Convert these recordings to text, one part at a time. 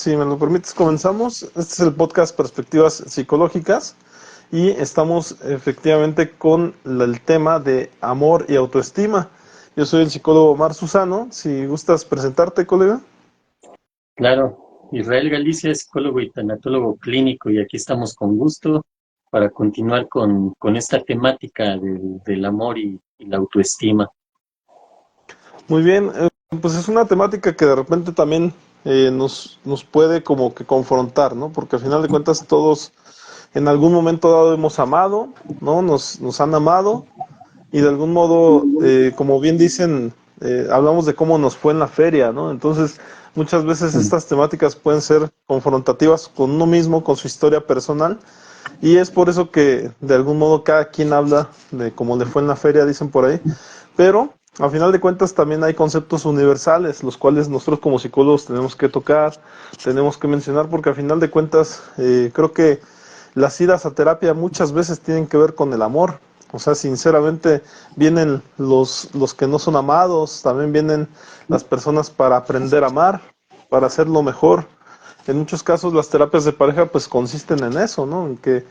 si me lo permites, comenzamos. Este es el podcast Perspectivas Psicológicas y estamos efectivamente con el tema de amor y autoestima. Yo soy el psicólogo Omar Susano. Si gustas presentarte, colega. Claro, Israel Galicia es psicólogo y tanatólogo clínico y aquí estamos con gusto para continuar con esta temática del amor y la autoestima. Muy bien, pues es una temática que de repente también nos puede como que confrontar, ¿no? Porque al final de cuentas todos en algún momento dado hemos amado, ¿no? Nos han amado y de algún modo, como bien dicen, hablamos de cómo nos fue en la feria, ¿no? Entonces, muchas veces Mm. estas temáticas pueden ser confrontativas con uno mismo, con su historia personal, y es por eso que de algún modo cada quien habla de cómo le fue en la feria, dicen por ahí, pero al final de cuentas también hay conceptos universales, los cuales nosotros como psicólogos tenemos que tocar, tenemos que mencionar, porque al final de cuentas creo que las idas a terapia muchas veces tienen que ver con el amor. O sea, sinceramente, vienen los que no son amados, también vienen las personas para aprender a amar, para hacerlo mejor. En muchos casos las terapias de pareja pues consisten en eso, ¿no? En que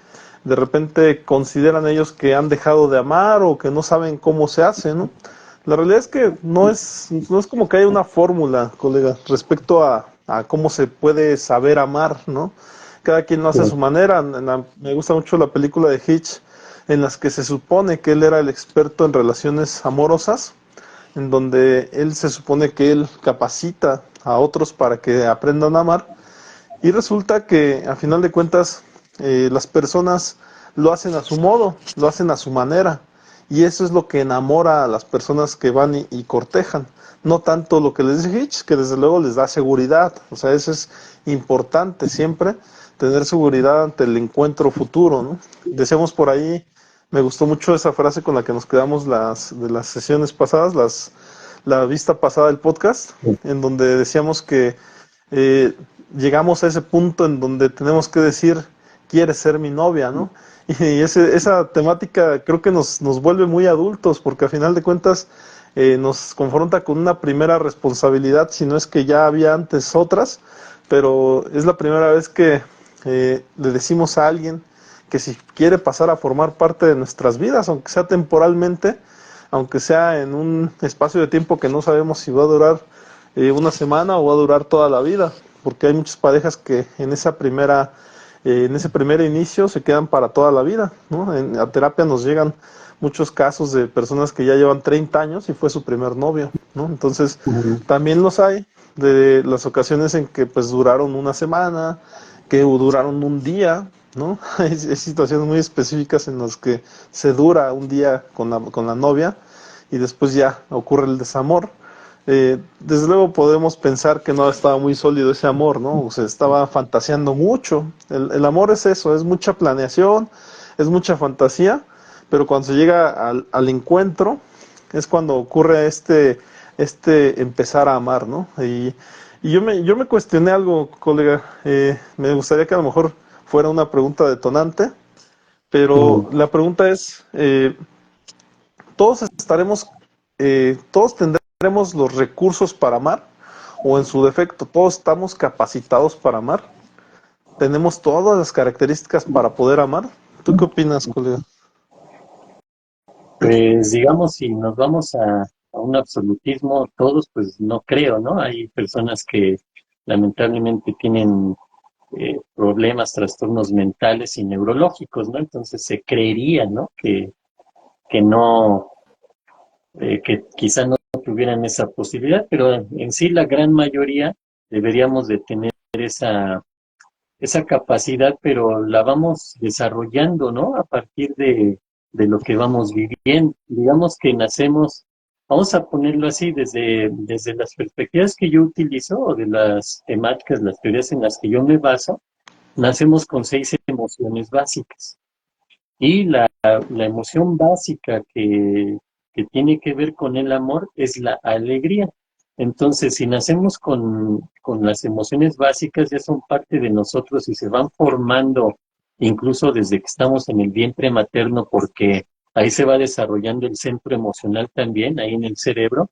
de repente consideran ellos que han dejado de amar o que no saben cómo se hace, ¿no? La realidad es que no es como que haya una fórmula, colega, respecto a cómo se puede saber amar, ¿no? Cada quien lo hace a su manera. Me gusta mucho la película de Hitch, en las que se supone que él era el experto en relaciones amorosas, en donde él se supone que él capacita a otros para que aprendan a amar, y resulta que a final de cuentas las personas lo hacen a su modo, lo hacen a su manera. Y eso es lo que enamora a las personas que van y cortejan. No tanto lo que les dice Hitch, que desde luego les da seguridad. O sea, eso es importante siempre, tener seguridad ante el encuentro futuro, ¿no? Decíamos por ahí, me gustó mucho esa frase con la que nos quedamos de las sesiones pasadas, la vista pasada del podcast, en donde decíamos que eh, llegamos a ese punto en donde tenemos que decir, ¿quieres ser mi novia, no? Y esa temática creo que nos vuelve muy adultos, porque al final de cuentas nos confronta con una primera responsabilidad, si no es que ya había antes otras, pero es la primera vez que le decimos a alguien que si quiere pasar a formar parte de nuestras vidas, aunque sea temporalmente, aunque sea en un espacio de tiempo que no sabemos si va a durar una semana o va a durar toda la vida, porque hay muchas parejas que en ese primer inicio se quedan para toda la vida, ¿no? En la terapia nos llegan muchos casos de personas que ya llevan 30 años y fue su primer novio, ¿no? Entonces, Ujú. también los hay de las ocasiones en que pues duraron una semana, que duraron un día, ¿no? Hay situaciones muy específicas en las que se dura un día con la novia y después ya ocurre el desamor. Desde luego podemos pensar que no estaba muy sólido ese amor, ¿no? O sea, estaba fantaseando mucho. El amor es eso, es mucha planeación, es mucha fantasía, pero cuando se llega al encuentro es cuando ocurre este empezar a amar, ¿no? Y yo me cuestioné algo, colega. Me gustaría que a lo mejor fuera una pregunta detonante, pero Ujú. la pregunta es, ¿todos todos tendremos los recursos para amar? ¿O en su defecto, todos estamos capacitados para amar? ¿Tenemos todas las características para poder amar? ¿Tú qué opinas, colega? Pues digamos, si nos vamos a un absolutismo, todos, pues no creo, ¿no? Hay personas que lamentablemente tienen problemas, trastornos mentales y neurológicos, ¿no? Entonces se creería, ¿no? Que no, que quizá no tuvieran esa posibilidad, pero en sí la gran mayoría deberíamos de tener esa capacidad, pero la vamos desarrollando, ¿no? A partir de lo que vamos viviendo. Digamos que nacemos, vamos a ponerlo así, desde las perspectivas que yo utilizo o de las temáticas, las teorías en las que yo me baso, nacemos con 6 emociones básicas. Y la emoción básica que tiene que ver con el amor es la alegría. Entonces, si nacemos con las emociones básicas, ya son parte de nosotros y se van formando incluso desde que estamos en el vientre materno, porque ahí se va desarrollando el centro emocional también, ahí en el cerebro,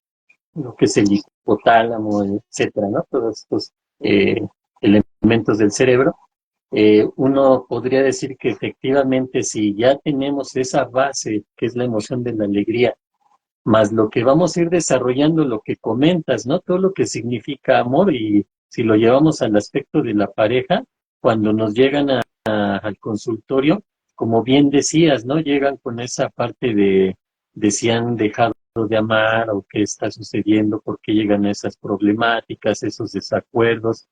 lo que es el hipotálamo, etcétera, ¿no? Todos estos eh, elementos segmentos del cerebro, uno podría decir que efectivamente si ya tenemos esa base que es la emoción de la alegría, más lo que vamos a ir desarrollando, lo que comentas, ¿no? Todo lo que significa amor y si lo llevamos al aspecto de la pareja, cuando nos llegan al consultorio, como bien decías, ¿no? Llegan con esa parte de si han dejado de amar o qué está sucediendo, por qué llegan a esas problemáticas, esos desacuerdos,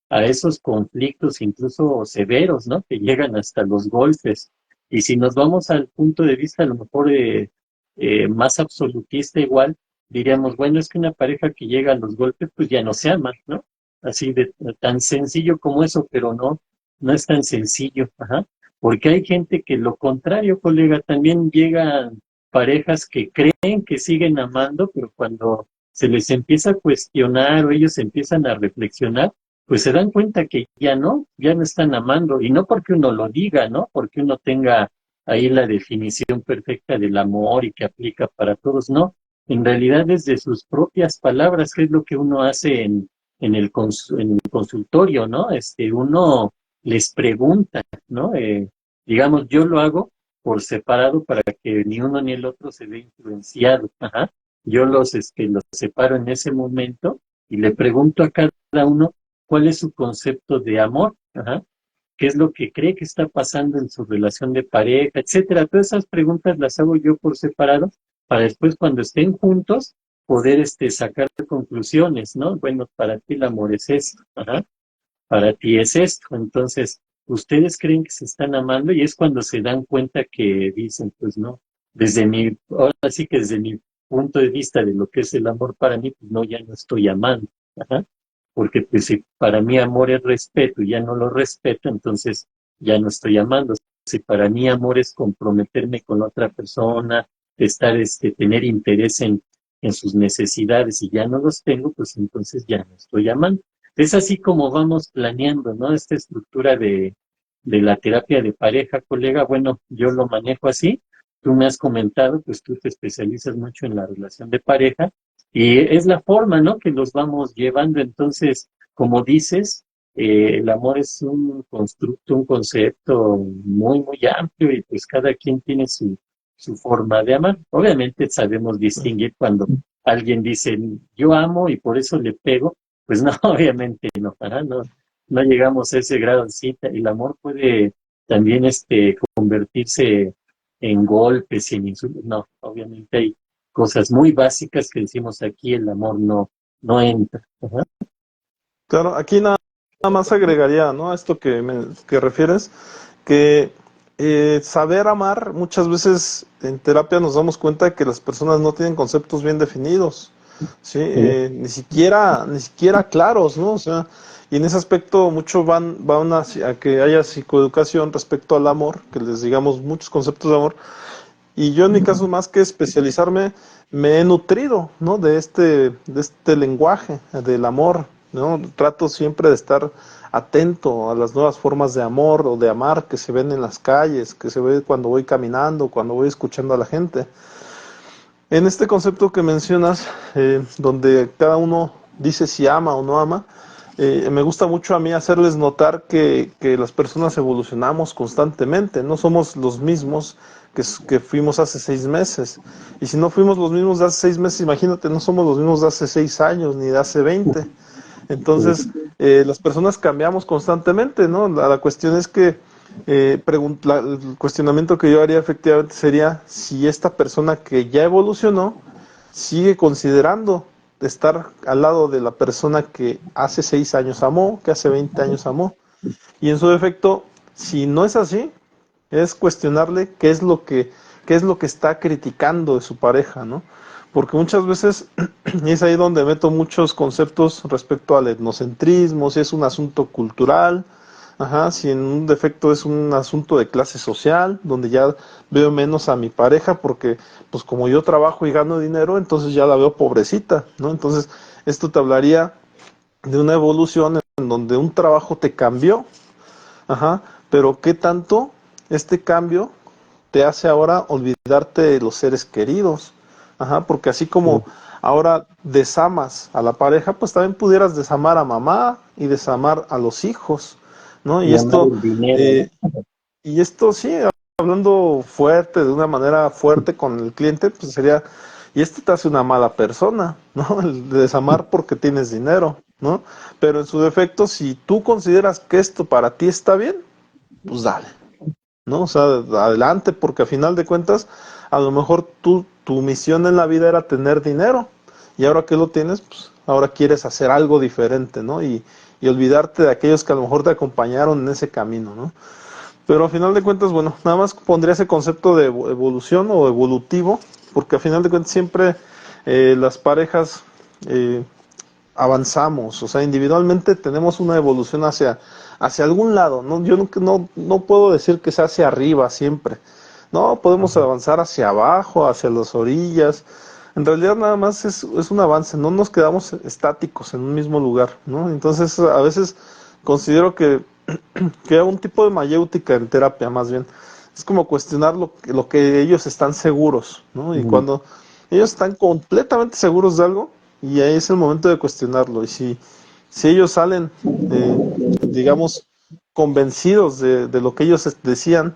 a esos conflictos incluso severos, ¿no? Que llegan hasta los golpes. Y si nos vamos al punto de vista a lo mejor más absolutista igual, diríamos, bueno, es que una pareja que llega a los golpes, pues ya no se ama, ¿no? Así de tan sencillo como eso, pero no, no es tan sencillo, ajá. Porque hay gente que lo contrario, colega, también llegan parejas que creen que siguen amando, pero cuando se les empieza a cuestionar o ellos empiezan a reflexionar, pues se dan cuenta que ya no están amando, y no porque uno lo diga, ¿no? Porque uno tenga ahí la definición perfecta del amor y que aplica para todos, no. En realidad es de sus propias palabras, que es lo que uno hace en el consultorio, ¿no? Uno les pregunta, ¿no? Digamos, yo lo hago por separado para que ni uno ni el otro se vea influenciado, ajá. Yo los separo en ese momento y le pregunto a cada uno cuál es su concepto de amor, ajá, qué es lo que cree que está pasando en su relación de pareja, etcétera. Todas esas preguntas las hago yo por separado para después cuando estén juntos poder sacar conclusiones, ¿no? Bueno, para ti el amor es esto, ajá, para ti es esto. Entonces, ustedes creen que se están amando y es cuando se dan cuenta que dicen, pues no, ahora sí que desde mi punto de vista de lo que es el amor para mí, pues no, ya no estoy amando, ajá. Porque pues si para mí amor es respeto y ya no lo respeto, entonces ya no estoy amando. Si para mí amor es comprometerme con otra persona, tener interés en sus necesidades y ya no los tengo, pues entonces ya no estoy amando. Es así como vamos planeando, ¿no? Esta estructura de la terapia de pareja, colega. Bueno, yo lo manejo así. Tú me has comentado, pues tú te especializas mucho en la relación de pareja y es la forma, ¿no? Que los vamos llevando. Entonces, como dices, el amor es un constructo, un concepto muy, muy amplio y pues cada quien tiene su forma de amar. Obviamente sabemos distinguir cuando alguien dice, yo amo y por eso le pego, pues no, obviamente no, para no, no llegamos a ese grado. Sí, el amor puede también convertirse en golpes y en insultos. No, obviamente hay cosas muy básicas que decimos aquí, el amor no entra. Ajá. Claro, aquí nada más agregaría, ¿no? A esto que refieres, que saber amar, muchas veces en terapia nos damos cuenta de que las personas no tienen conceptos bien definidos, ¿sí? Sí, Ni siquiera claros, ¿no? O sea, y en ese aspecto mucho van a que haya psicoeducación respecto al amor, que les digamos muchos conceptos de amor, y yo en mi caso, más que especializarme, me he nutrido, ¿no? De este lenguaje, del amor, ¿no? Trato siempre de estar atento a las nuevas formas de amor o de amar que se ven en las calles, que se ve cuando voy caminando, cuando voy escuchando a la gente. En este concepto que mencionas, donde cada uno dice si ama o no ama, me gusta mucho a mí hacerles notar que las personas evolucionamos constantemente, no somos los mismos que fuimos hace 6 meses. Y si no fuimos los mismos de hace 6 meses, imagínate, no somos los mismos de hace 6 años ni de hace 20. sí, Entonces, las personas cambiamos constantemente, ¿no? La cuestión es que el cuestionamiento que yo haría efectivamente sería si esta persona que ya evolucionó sigue considerando estar al lado de la persona que hace 6 años amó, que hace 20 años amó. Y en su defecto, si no es así, es cuestionarle qué es lo que está criticando de su pareja, ¿no? Porque muchas veces, y es ahí donde meto muchos conceptos respecto al etnocentrismo, si es un asunto cultural, ajá, si en un defecto es un asunto de clase social, donde ya veo menos a mi pareja porque, pues como yo trabajo y gano dinero, entonces ya la veo pobrecita, ¿no? Entonces, esto te hablaría de una evolución en donde un trabajo te cambió, ajá, pero ¿qué tanto este cambio te hace ahora olvidarte de los seres queridos? Ajá, porque así como ahora desamas a la pareja, pues también pudieras desamar a mamá y desamar a los hijos, ¿no? Y amar el dinero, ¿no? Eh, y esto sí, hablando fuerte, de una manera fuerte con el cliente, pues sería, y esto te hace una mala persona, ¿no? El de desamar porque tienes dinero, ¿no? Pero en su defecto, si tú consideras que esto para ti está bien, pues dale, ¿no? O sea, adelante, porque a final de cuentas, a lo mejor tu misión en la vida era tener dinero, y ahora que lo tienes, pues ahora quieres hacer algo diferente, ¿no? Y olvidarte de aquellos que a lo mejor te acompañaron en ese camino, ¿no? Pero a final de cuentas, bueno, nada más pondría ese concepto de evolución o evolutivo, porque a final de cuentas siempre las parejas eh, avanzamos, o sea, individualmente tenemos una evolución hacia algún lado, ¿no? Yo no puedo decir que sea hacia arriba siempre, no, podemos avanzar hacia abajo, hacia las orillas, en realidad nada más es un avance, no nos quedamos estáticos en un mismo lugar, ¿no? Entonces a veces considero que un tipo de mayéutica en terapia más bien, es como cuestionar lo que ellos están seguros, ¿no? Y Ujú. cuando ellos están completamente seguros de algo, y ahí es el momento de cuestionarlo. Y si ellos salen, digamos, convencidos de lo que ellos decían,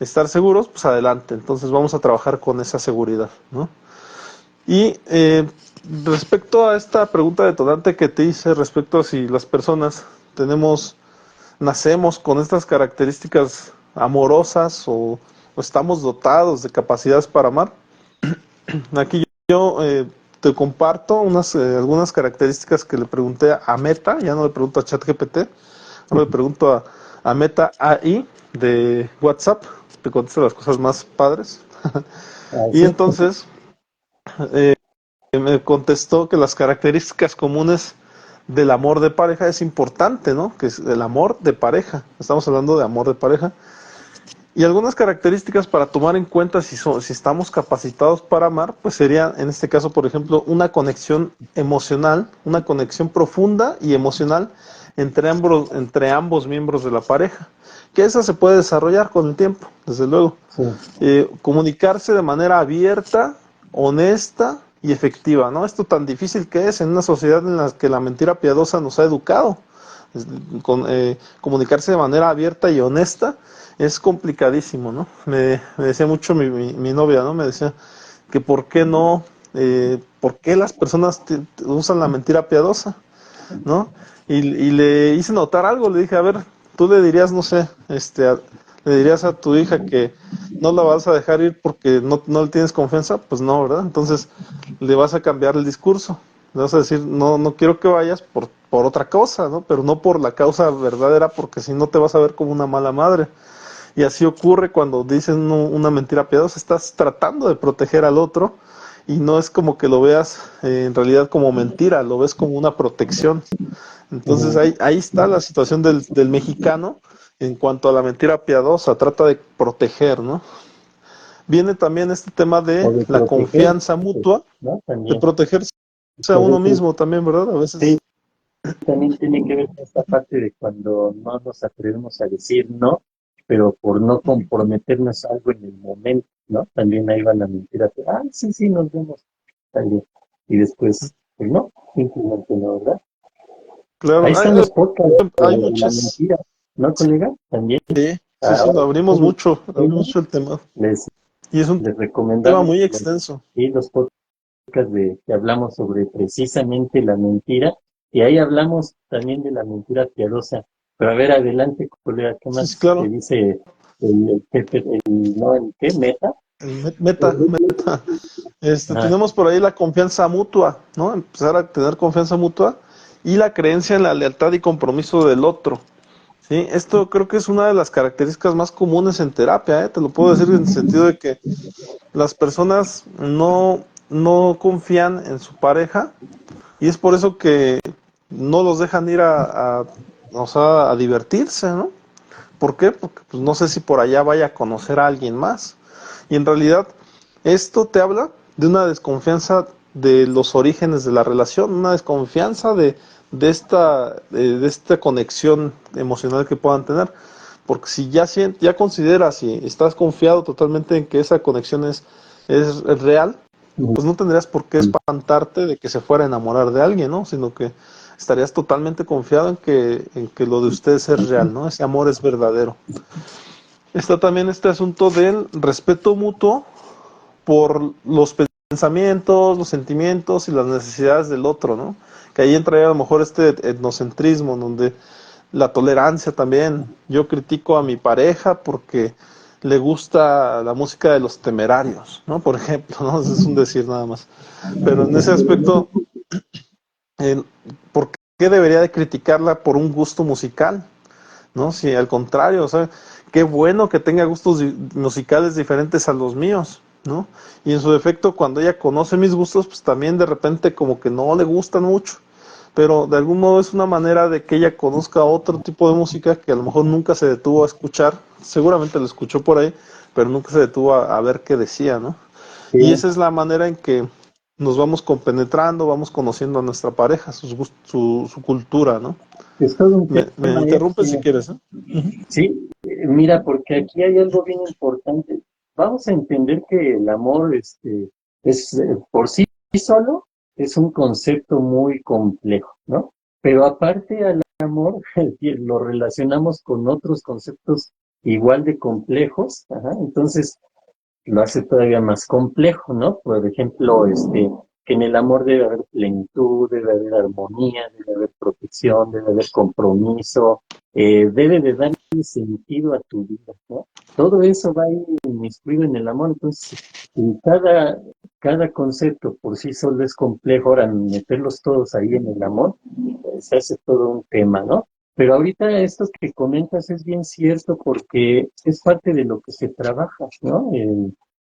estar seguros, pues adelante. Entonces vamos a trabajar con esa seguridad, ¿no? Y respecto a esta pregunta detonante que te hice, respecto a si las personas nacemos con estas características amorosas o estamos dotados de capacidades para amar, aquí yo te comparto algunas características que le pregunté a Meta, ya no le pregunto a ChatGPT, ahora le pregunto a Meta AI de WhatsApp, te contesta las cosas más padres. Ah, Y sí. entonces me contestó que las características comunes del amor de pareja es importante, ¿no? Que es el amor de pareja, estamos hablando de amor de pareja. Y algunas características para tomar en cuenta si estamos capacitados para amar, pues sería en este caso, por ejemplo, una conexión emocional, una conexión profunda y emocional entre ambos miembros de la pareja, que esa se puede desarrollar con el tiempo, desde luego. Sí. Comunicarse de manera abierta, honesta y efectiva, ¿no? Esto tan difícil que es en una sociedad en la que la mentira piadosa nos ha educado. Comunicarse de manera abierta y honesta es complicadísimo, ¿no? Me decía mucho mi novia, ¿no? Me decía que por qué no, por qué las personas usan la mentira piadosa, ¿no? Y le hice notar algo, le dije, a ver, tú le dirías, no sé, le dirías a tu hija que no la vas a dejar ir porque no le tienes confianza, pues no, ¿verdad? Entonces le vas a cambiar el discurso, le vas a decir, no quiero que vayas por otra cosa, ¿no? Pero no por la causa verdadera, porque si no te vas a ver como una mala madre. Y así ocurre cuando dices una mentira piadosa, estás tratando de proteger al otro y no es como que lo veas en realidad como mentira, lo ves como una protección. Entonces Ujú. ahí está la situación del mexicano en cuanto a la mentira piadosa, trata de proteger, ¿no? Viene también este tema O de de la proteger, confianza pues, mutua, ¿no? de También. protegerse a Que a uno veces, mismo también, ¿verdad? A sí, veces, también tiene que ver con esta parte de cuando no nos atrevemos a decir no, pero por no comprometernos a algo en el momento, ¿no? También ahí va la mentira, que, ah, sí, sí, nos vemos, también. Y después, pues no, simplemente no, ¿verdad? Ahí claro, están los podcasts hay de la muchas, mentira, ¿no, colega? También. sí, Ahora, lo abrimos pues, mucho, sí, ¿no? el tema. Les, Y es un les tema recomendamos muy los, extenso. sí, los podcasts que hablamos sobre precisamente la mentira, y ahí hablamos también de la mentira piadosa. Pero a ver, adelante, colega, ¿qué Sí, sí, más te claro. dice no, el qué, meta? Meta. Ajá, Tenemos por ahí la confianza mutua, ¿no? Empezar a tener confianza mutua y la creencia en la lealtad y compromiso del otro. Sí, esto creo que es una de las características más comunes en terapia, ¿eh? Te lo puedo decir en el sentido de que las personas no confían en su pareja y es por eso que no los dejan ir o sea, a divertirse, ¿no? ¿Por qué? Porque pues, no sé si por allá vaya a conocer a alguien más. Y en realidad esto te habla de una desconfianza de los orígenes de la relación, una desconfianza de esta conexión emocional que puedan tener. Porque si ya consideras y estás confiado totalmente en que esa conexión es real, pues no tendrías por qué espantarte de que se fuera a enamorar de alguien, ¿no? Sino que estarías totalmente confiado en que lo de ustedes es real, ¿no? Ese amor es verdadero. Está también este asunto del respeto mutuo por los pensamientos, los sentimientos y las necesidades del otro, ¿no? Que ahí entraría a lo mejor este etnocentrismo, donde la tolerancia también. Yo critico a mi pareja porque le gusta la música de Los Temerarios, ¿no? Por ejemplo, ¿no? Eso es un decir nada más. Pero en ese aspecto, eh, ¿por qué debería de criticarla por un gusto musical? ¿No? Si al contrario, o sea, qué bueno que tenga gustos musicales diferentes a los míos, ¿no? Y en su defecto, cuando ella conoce mis gustos, pues también de repente como que no le gustan mucho, pero de algún modo es una manera de que ella conozca otro tipo de música que a lo mejor nunca se detuvo a escuchar, seguramente lo escuchó por ahí, pero nunca se detuvo a ver qué decía, ¿no? Sí, Y esa es la manera en que nos vamos compenetrando, vamos conociendo a nuestra pareja, su cultura, ¿no? es todo un Me tema interrumpes si quieres, ¿eh? sí, mira, porque aquí hay algo bien importante. Vamos a entender que el amor, es por sí solo, es un concepto muy complejo, ¿no? Pero aparte al amor, lo relacionamos con otros conceptos igual de complejos, ajá, entonces lo hace todavía más complejo, ¿no? Por ejemplo, que en el amor debe haber plenitud, debe haber armonía, debe haber protección, debe haber compromiso, debe de darle sentido a tu vida, ¿no? Todo eso va a ir inmiscuido en el amor, entonces, y cada concepto por sí solo es complejo, ahora meterlos todos ahí en el amor, se hace todo un tema, ¿no? Pero ahorita esto que comentas es bien cierto porque es parte de lo que se trabaja, ¿no?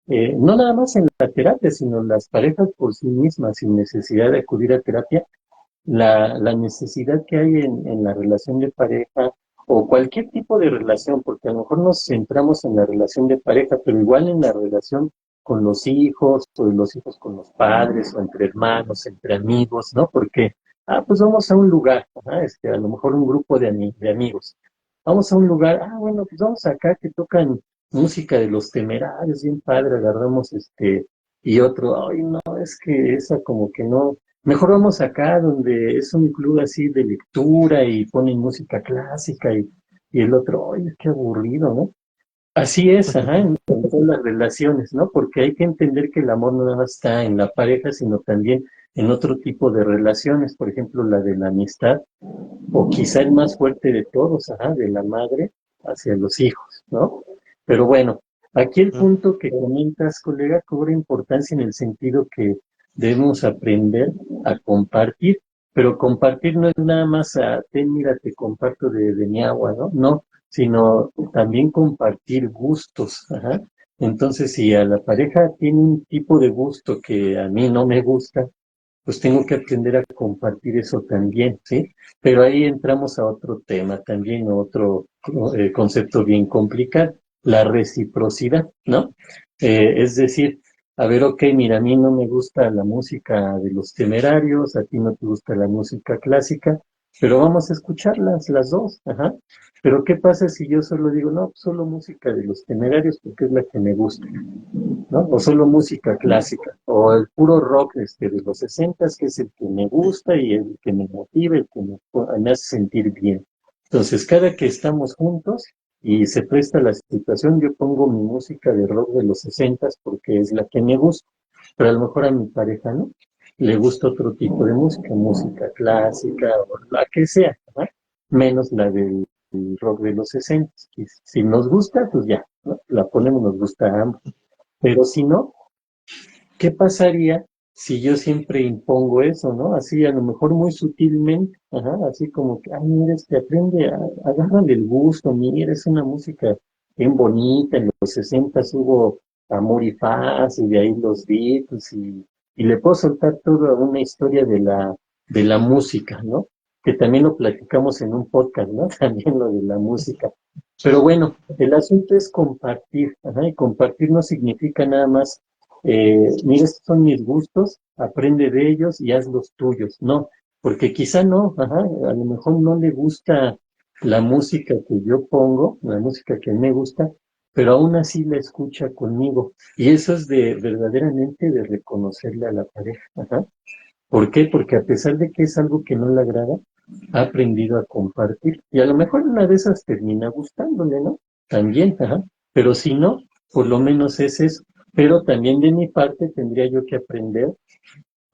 No nada más en la terapia, sino las parejas por sí mismas, sin necesidad de acudir a terapia, la necesidad que hay en la relación de pareja o cualquier tipo de relación, porque a lo mejor nos centramos en la relación de pareja, pero igual en la relación con los hijos, o los hijos con los padres, o entre hermanos, entre amigos, ¿no? Porque, pues vamos a un lugar, ajá, a lo mejor un grupo de amigos. Vamos a un lugar, bueno, pues vamos acá que tocan música de Los Temerarios, bien padre, agarramos y otro, ay, no, es que esa como que no, mejor vamos acá donde es un club así de lectura y ponen música clásica y el otro, ay, qué aburrido, ¿no? Así es, ajá, en todas las relaciones, ¿no? Porque hay que entender que el amor no nada más está en la pareja, sino también en otro tipo de relaciones, por ejemplo, la de la amistad, o quizá el más fuerte de todos, ajá, de la madre hacia los hijos, ¿no? Pero bueno, aquí el punto que comentas, colega, cobra importancia en el sentido que debemos aprender a compartir, pero compartir no es nada más ten, mira, te comparto de mi agua, ¿no? No, sino también compartir gustos, ajá. Entonces, si a la pareja tiene un tipo de gusto que a mí no me gusta, pues tengo que aprender a compartir eso también, ¿sí? Pero ahí entramos a otro tema también, otro concepto bien complicado, la reciprocidad, ¿no? Es decir, a ver, ok, mira, a mí no me gusta la música de Los Temerarios, a ti no te gusta la música clásica, pero vamos a escucharlas las dos, ajá. Pero ¿qué pasa si yo solo digo, no, solo música de Los Temerarios porque es la que me gusta? ¿No? O solo música clásica, o el puro rock de los 60, que es el que me gusta y el que me motiva, el que me hace sentir bien. Entonces, cada que estamos juntos y se presta la situación, yo pongo mi música de rock de los 60 porque es la que me gusta, pero a lo mejor a mi pareja no, le gusta otro tipo de música, música clásica o la que sea, ¿no? Menos la del rock de los 60. Y si nos gusta, pues ya, ¿no? La ponemos, nos gusta a ambos. Pero si no, ¿qué pasaría si yo siempre impongo eso, ¿no? Así a lo mejor muy sutilmente, ajá, así como que, ay, mira, aprende, agárrale el gusto, mira, es una música bien bonita, en los 60 hubo Amor y Paz, y de ahí los Beatles, y le puedo soltar toda una historia de la música, ¿no? Que también lo platicamos en un podcast, ¿no? También lo de la música. Pero bueno, el asunto es compartir, ajá, y compartir no significa nada más mira, estos son mis gustos, aprende de ellos y haz los tuyos. No, porque quizá no, ajá, a lo mejor no le gusta la música que yo pongo, la música que me gusta, pero aún así la escucha conmigo. Y eso es de verdaderamente de reconocerle a la pareja. Ajá. ¿Por qué? Porque a pesar de que es algo que no le agrada, ha aprendido a compartir. Y a lo mejor una de esas termina gustándole, ¿no? También, ajá. Pero si no, por lo menos es eso. Pero también de mi parte tendría yo que aprender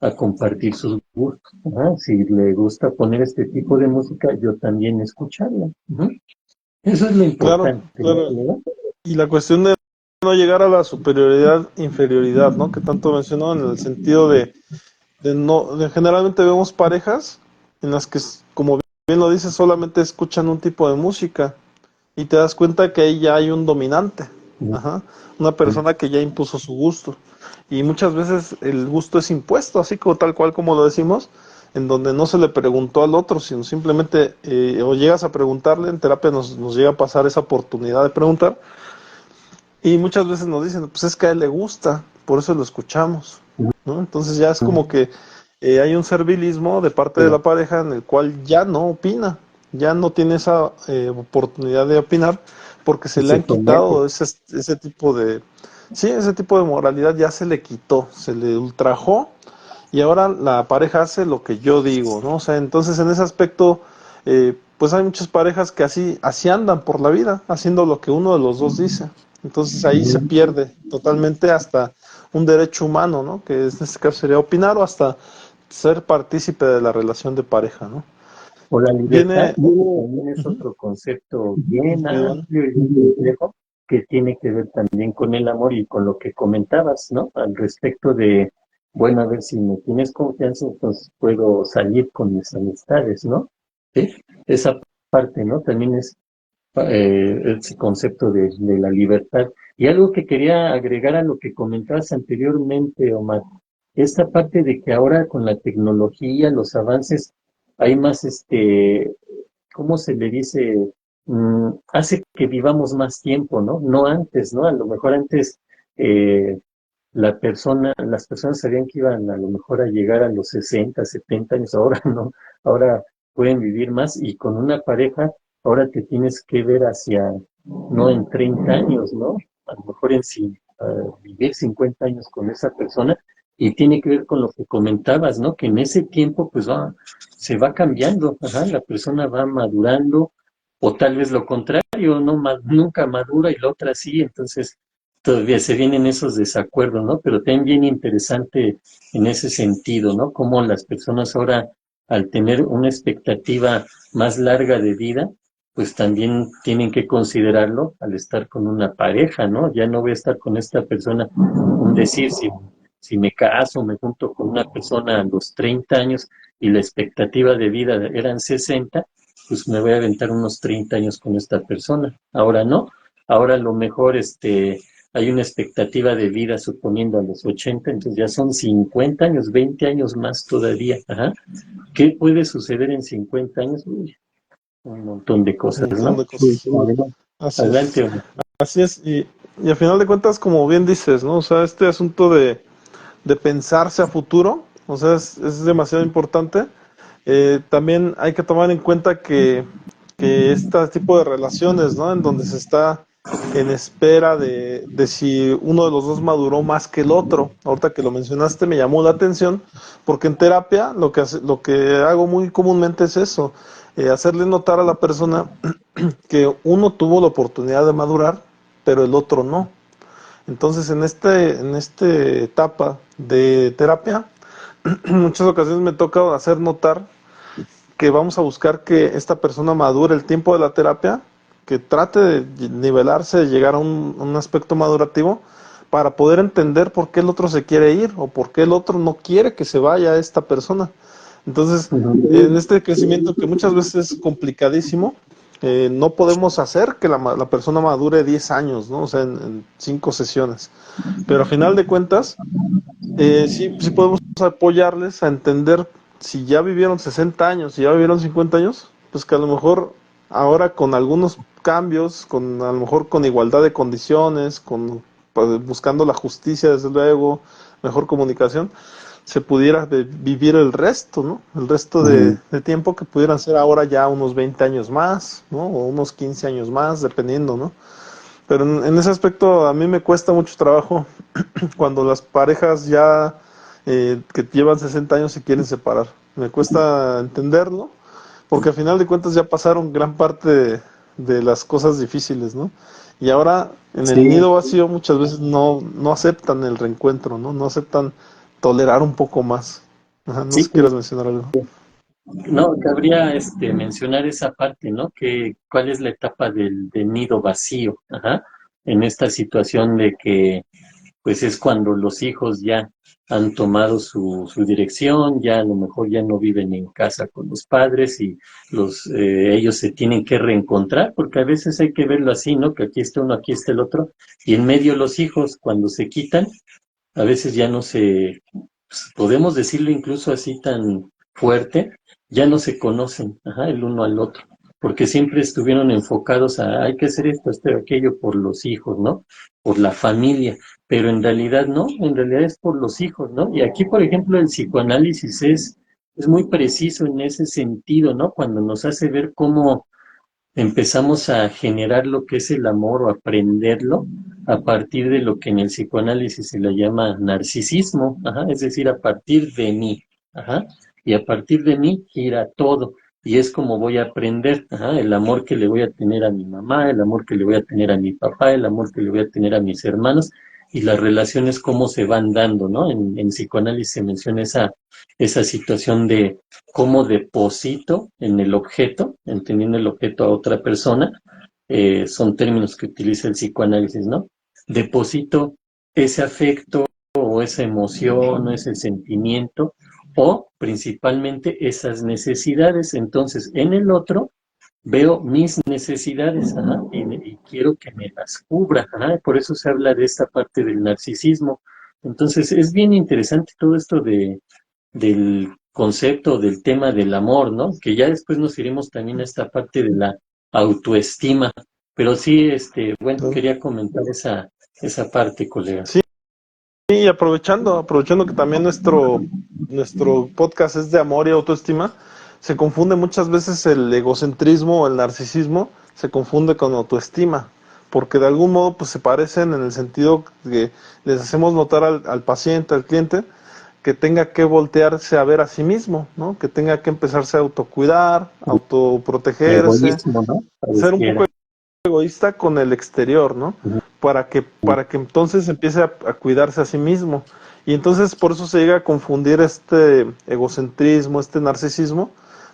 a compartir sus gustos. Ajá. Si le gusta poner este tipo de música, yo también escucharla. Ujú. Eso es lo Claro, importante, claro. ¿verdad? Y la cuestión de no llegar a la superioridad, inferioridad, ¿no? Que tanto mencionó en el sentido de no, generalmente vemos parejas en las que, como bien lo dices, solamente escuchan un tipo de música y te das cuenta que ahí ya hay un dominante, ajá, una persona que ya impuso su gusto. Y muchas veces el gusto es impuesto, así como tal cual como lo decimos, en donde no se le preguntó al otro, sino simplemente, o llegas a preguntarle, en terapia nos llega a pasar esa oportunidad de preguntar, y muchas veces nos dicen, pues es que a él le gusta, por eso lo escuchamos, ¿no? Entonces ya es como que hay un servilismo de parte de la pareja en el cual ya no opina, ya no tiene esa oportunidad de opinar porque se Y le se han somete. quitado ese tipo de, sí, ese tipo de moralidad ya se le quitó, se le ultrajó y ahora la pareja hace lo que yo digo, ¿no? O sea, entonces en ese aspecto, pues hay muchas parejas que así andan por la vida, haciendo lo que uno de los dos dice. Entonces ahí se pierde totalmente hasta un derecho humano, ¿no? Que en este caso sería opinar o hasta ser partícipe de la relación de pareja, ¿no? O la libertad, Viene, ¿no? Que también es otro concepto bien individual. amplio y bien complejo, que tiene que ver también con el amor y con lo que comentabas, ¿no? Al respecto de, bueno, a ver si me tienes confianza, entonces puedo salir con mis amistades, ¿no? ¿Sí? Esa parte, ¿no? También es ese concepto de la libertad. Y algo que quería agregar a lo que comentabas anteriormente, Omar, esta parte de que ahora con la tecnología, los avances, hay más, ¿cómo se le dice? Hace que vivamos más tiempo, ¿no? No antes, ¿no? A lo mejor antes eh, las personas sabían que iban a lo mejor a llegar a los 60, 70 años, ahora no, ahora pueden vivir más y con una pareja, ahora te tienes que ver hacia, no en 30 años, ¿no? A lo mejor vivir 50 años con esa persona y tiene que ver con lo que comentabas, ¿no? Que en ese tiempo pues se va cambiando, ajá, la persona va madurando o tal vez lo contrario, ¿no? Nunca madura y la otra sí, entonces todavía se vienen esos desacuerdos, ¿no? Pero también bien interesante en ese sentido, ¿no? Cómo las personas ahora, al tener una expectativa más larga de vida, pues también tienen que considerarlo al estar con una pareja, ¿no? Ya no voy a estar con esta persona, un decir, si me caso, me junto con una persona a los 30 años y la expectativa de vida eran 60, pues me voy a aventar unos 30 años con esta persona. Ahora no, ahora a lo mejor hay una expectativa de vida suponiendo a los 80, entonces ya son 50 años, 20 años más todavía. Ajá. ¿Qué puede suceder en 50 años? Uy, un montón de Un cosas, montón ¿no? de cosas. Adelante, Así es. adelante, Omar. Así es. Y a final de cuentas, como bien dices, ¿no? O sea, este asunto de pensarse a futuro, o sea, es demasiado importante. También hay que tomar en cuenta que este tipo de relaciones, ¿no? En donde se está en espera de si uno de los dos maduró más que el otro. Ahorita que lo mencionaste me llamó la atención, porque en terapia lo que hago muy comúnmente es eso, hacerle notar a la persona que uno tuvo la oportunidad de madurar, pero el otro no. Entonces, en esta etapa de terapia, en muchas ocasiones me toca hacer notar que vamos a buscar que esta persona madure el tiempo de la terapia, que trate de nivelarse, de llegar a un aspecto madurativo, para poder entender por qué el otro se quiere ir o por qué el otro no quiere que se vaya esta persona. Entonces, en Ujú. este crecimiento que muchas veces es complicadísimo, no podemos hacer que la persona madure 10 años, ¿no? O sea, en 5 sesiones. Pero a final de cuentas, sí podemos apoyarles a entender si ya vivieron 60 años, si ya vivieron 50 años, pues que a lo mejor ahora con algunos cambios, a lo mejor con igualdad de condiciones, pues, buscando la justicia desde luego, mejor comunicación, se pudiera vivir el resto, ¿no? El resto de tiempo que pudieran ser ahora ya unos 20 años más, ¿no? O unos 15 años más, dependiendo, ¿no? Pero en ese aspecto a mí me cuesta mucho trabajo cuando las parejas ya que llevan 60 años se quieren separar. Me cuesta entenderlo, porque al final de cuentas ya pasaron gran parte de las cosas difíciles, ¿no? Y ahora en el Sí, nido vacío muchas veces no aceptan el reencuentro, ¿no? No aceptan tolerar un poco más. Ajá, no sé sí, si quieres mencionar algo. no, cabría mencionar esa parte, ¿no? Que cuál es la etapa del nido vacío, ajá, en esta situación de que pues es cuando los hijos ya han tomado su dirección, ya a lo mejor ya no viven en casa con los padres y ellos se tienen que reencontrar, porque a veces hay que verlo así, ¿no? Que aquí está uno, aquí está el otro, y en medio los hijos, cuando se quitan, a veces ya no se, pues, podemos decirlo incluso así tan fuerte, ya no se conocen, ajá, el uno al otro, porque siempre estuvieron enfocados a hay que hacer esto aquello por los hijos, ¿no? Por la familia, pero en realidad no, en realidad es por los hijos, ¿no? Y aquí, por ejemplo, el psicoanálisis es muy preciso en ese sentido, ¿no? Cuando nos hace ver cómo empezamos a generar lo que es el amor o aprenderlo a partir de lo que en el psicoanálisis se le llama narcisismo, ajá, es decir, a partir de mí, ajá, y a partir de mí gira todo. Y es como voy a aprender, ajá, el amor que le voy a tener a mi mamá, el amor que le voy a tener a mi papá, el amor que le voy a tener a mis hermanos y las relaciones cómo se van dando, ¿no? En psicoanálisis se menciona esa situación de cómo deposito en el objeto, entendiendo el objeto a otra persona, son términos que utiliza el psicoanálisis, ¿no? Deposito ese afecto o esa emoción o ese sentimiento o principalmente esas necesidades. Entonces, en el otro veo mis necesidades, ajá, y quiero que me las cubra, ajá, por eso se habla de esta parte del narcisismo. Entonces, es bien interesante todo esto del concepto, del tema del amor, ¿no? Que ya después nos iremos también a esta parte de la autoestima. Pero sí, bueno, ¿No? quería comentar esa parte, colega. Sí, y aprovechando que también nuestro podcast es de amor y autoestima, se confunde muchas veces el egocentrismo o el narcisismo, se confunde con autoestima, porque de algún modo pues se parecen en el sentido que les hacemos notar al paciente, al cliente, que tenga que voltearse a ver a sí mismo, ¿no? Que tenga que empezarse a autocuidar, autoprotegerse, Egoísmo, ¿no? ser un poco Pareciera. egoísta con el exterior, ¿no? Ujú. Para que entonces empiece a cuidarse a sí mismo. Y entonces por eso se llega a confundir este egocentrismo, este narcisismo,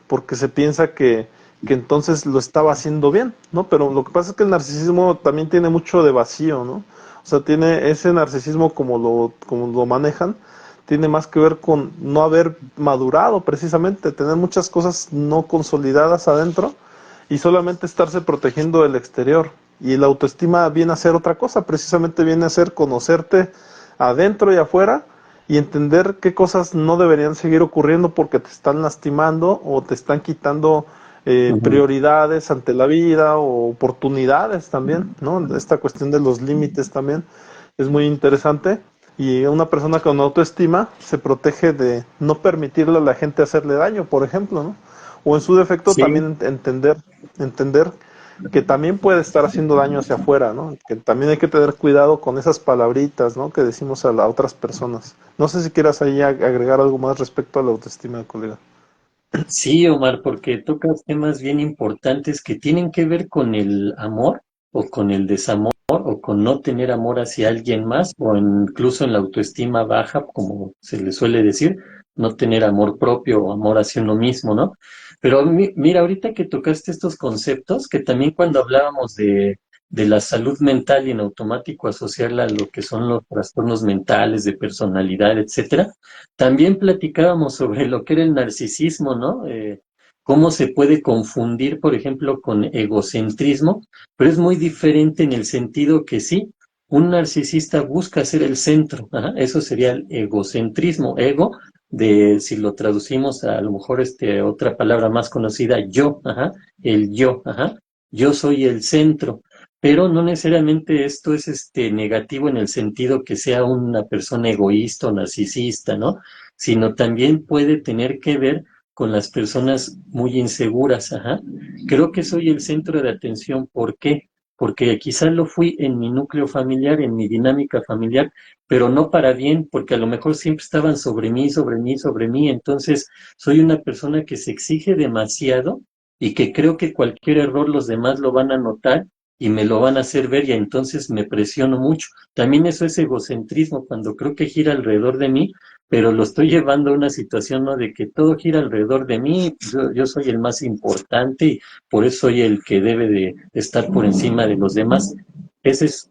porque se piensa que entonces lo estaba haciendo bien, ¿no? Pero lo que pasa es que el narcisismo también tiene mucho de vacío, ¿no? O sea, tiene ese narcisismo como lo manejan, tiene más que ver con no haber madurado precisamente, tener muchas cosas no consolidadas adentro y solamente estarse protegiendo del exterior. Y la autoestima viene a ser otra cosa, precisamente viene a ser conocerte adentro y afuera y entender qué cosas no deberían seguir ocurriendo porque te están lastimando o te están quitando Ujú. prioridades ante la vida o oportunidades también, ¿no? Esta cuestión de los límites también es muy interesante y una persona con autoestima se protege de no permitirle a la gente hacerle daño, por ejemplo, ¿no? O en su defecto Sí, también entender que también puede estar haciendo daño hacia afuera, ¿no? Que también hay que tener cuidado con esas palabritas, ¿no? Que decimos a las otras personas. No sé si quieras ahí agregar algo más respecto a la autoestima, colega. sí, Omar, porque tocas temas bien importantes que tienen que ver con el amor o con el desamor o con no tener amor hacia alguien más o incluso en la autoestima baja, como se le suele decir, no tener amor propio o amor hacia uno mismo, ¿no? Pero mira, ahorita que tocaste estos conceptos, que también cuando hablábamos de la salud mental y en automático asociarla a lo que son los trastornos mentales de personalidad, etcétera, también platicábamos sobre lo que era el narcisismo, ¿no? Cómo se puede confundir, por ejemplo, con egocentrismo, pero es muy diferente en el sentido que sí, un narcisista busca ser el centro, ajá, eso sería el egocentrismo, ego, de si lo traducimos a lo mejor otra palabra más conocida, yo, ajá, el yo, ajá, yo soy el centro. Pero no necesariamente esto es negativo en el sentido que sea una persona egoísta o narcisista, ¿no? Sino también puede tener que ver con las personas muy inseguras, ajá. Creo que soy el centro de atención, ¿por qué? porque quizás lo fui en mi núcleo familiar, en mi dinámica familiar, pero no para bien, porque a lo mejor siempre estaban sobre mí, sobre mí, sobre mí. Entonces, soy una persona que se exige demasiado y que creo que cualquier error los demás lo van a notar y me lo van a hacer ver y entonces me presiono mucho. También eso es egocentrismo, cuando creo que gira alrededor de mí, pero lo estoy llevando a una situación, ¿no? De que todo gira alrededor de mí, pues yo soy el más importante y por eso soy el que debe de estar por encima de los demás. Ese es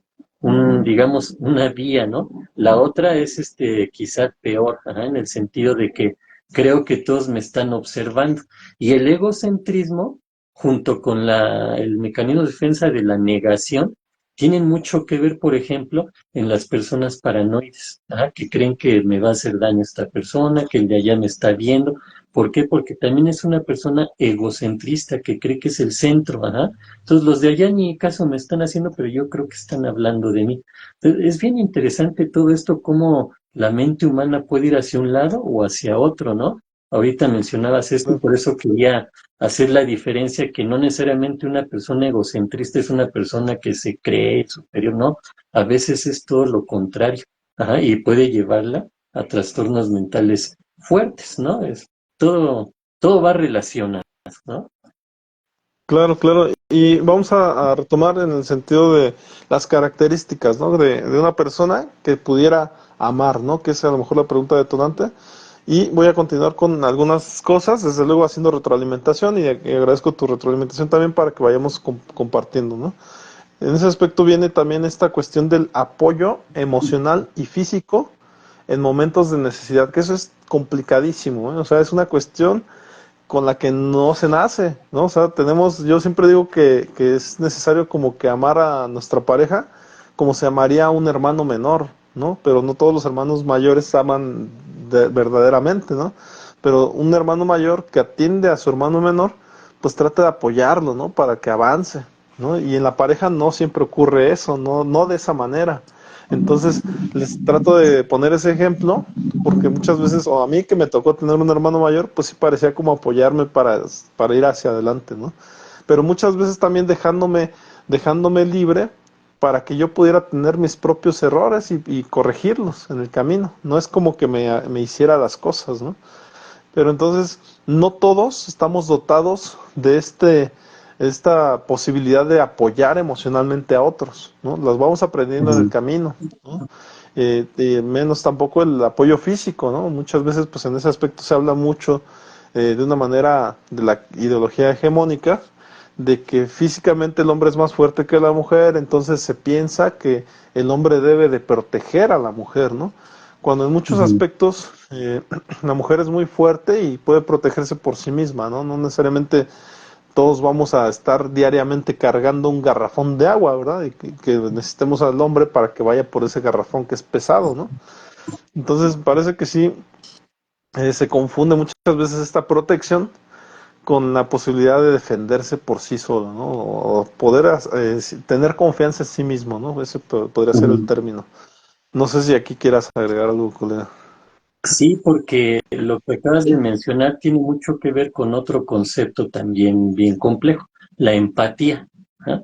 digamos, una vía, ¿no? La otra es quizá peor, ajá, en el sentido de que creo que todos me están observando. Y el egocentrismo, junto con el mecanismo de defensa de la negación, tienen mucho que ver, por ejemplo, en las personas paranoides, ajá, que creen que me va a hacer daño esta persona, que el de allá me está viendo. ¿Por qué? Porque también es una persona egocentrista que cree que es el centro, ajá. Entonces los de allá ni caso me están haciendo, pero yo creo que están hablando de mí. Entonces, es bien interesante todo esto, cómo la mente humana puede ir hacia un lado o hacia otro, ¿no? Ahorita mencionabas esto y por eso quería hacer la diferencia que no necesariamente una persona egocentrista es una persona que se cree superior, no. A veces es todo lo contrario, ajá, y puede llevarla a trastornos mentales fuertes, ¿no? Todo va relacionado, ¿no? Claro, claro. Y vamos a retomar en el sentido de las características, ¿no? De una persona que pudiera amar, ¿no? Que es a lo mejor la pregunta detonante. Y voy a continuar con algunas cosas, desde luego haciendo retroalimentación y agradezco tu retroalimentación también para que vayamos compartiendo, ¿no? En ese aspecto viene también esta cuestión del apoyo emocional y físico en momentos de necesidad, que eso es complicadísimo, ¿eh? O sea, es una cuestión con la que no se nace, ¿no? O sea, yo siempre digo que es necesario como que amar a nuestra pareja como se amaría a un hermano menor, ¿no? Pero no todos los hermanos mayores aman verdaderamente, ¿no? Pero un hermano mayor que atiende a su hermano menor, pues trata de apoyarlo, ¿no? Para que avance, ¿no? Y en la pareja no siempre ocurre eso, no de esa manera. Entonces, les trato de poner ese ejemplo porque muchas veces, o a mí que me tocó tener un hermano mayor, pues sí parecía como apoyarme para ir hacia adelante, ¿no? Pero muchas veces también dejándome libre para que yo pudiera tener mis propios errores y corregirlos en el camino. No es como que me hiciera las cosas, ¿no? Pero entonces, no todos estamos dotados de esta posibilidad de apoyar emocionalmente a otros, ¿no? Las vamos aprendiendo en el camino, ¿no? Menos tampoco el apoyo físico, ¿no? Muchas veces, pues en ese aspecto se habla mucho de una manera de la ideología hegemónica, de que físicamente el hombre es más fuerte que la mujer, entonces se piensa que el hombre debe de proteger a la mujer, ¿no? Cuando en muchos Ujú. aspectos la mujer es muy fuerte y puede protegerse por sí misma, ¿no? No necesariamente todos vamos a estar diariamente cargando un garrafón de agua, ¿verdad? Y que necesitemos al hombre para que vaya por ese garrafón que es pesado, ¿no? Entonces parece que sí se confunde muchas veces esta protección con la posibilidad de defenderse por sí solo, ¿no? O poder tener confianza en sí mismo, ¿no? Ese podría ser el Ujú. término. No sé si aquí quieras agregar algo, colega. Sí, porque lo que acabas de mencionar tiene mucho que ver con otro concepto también bien complejo, la empatía. ¿Ah?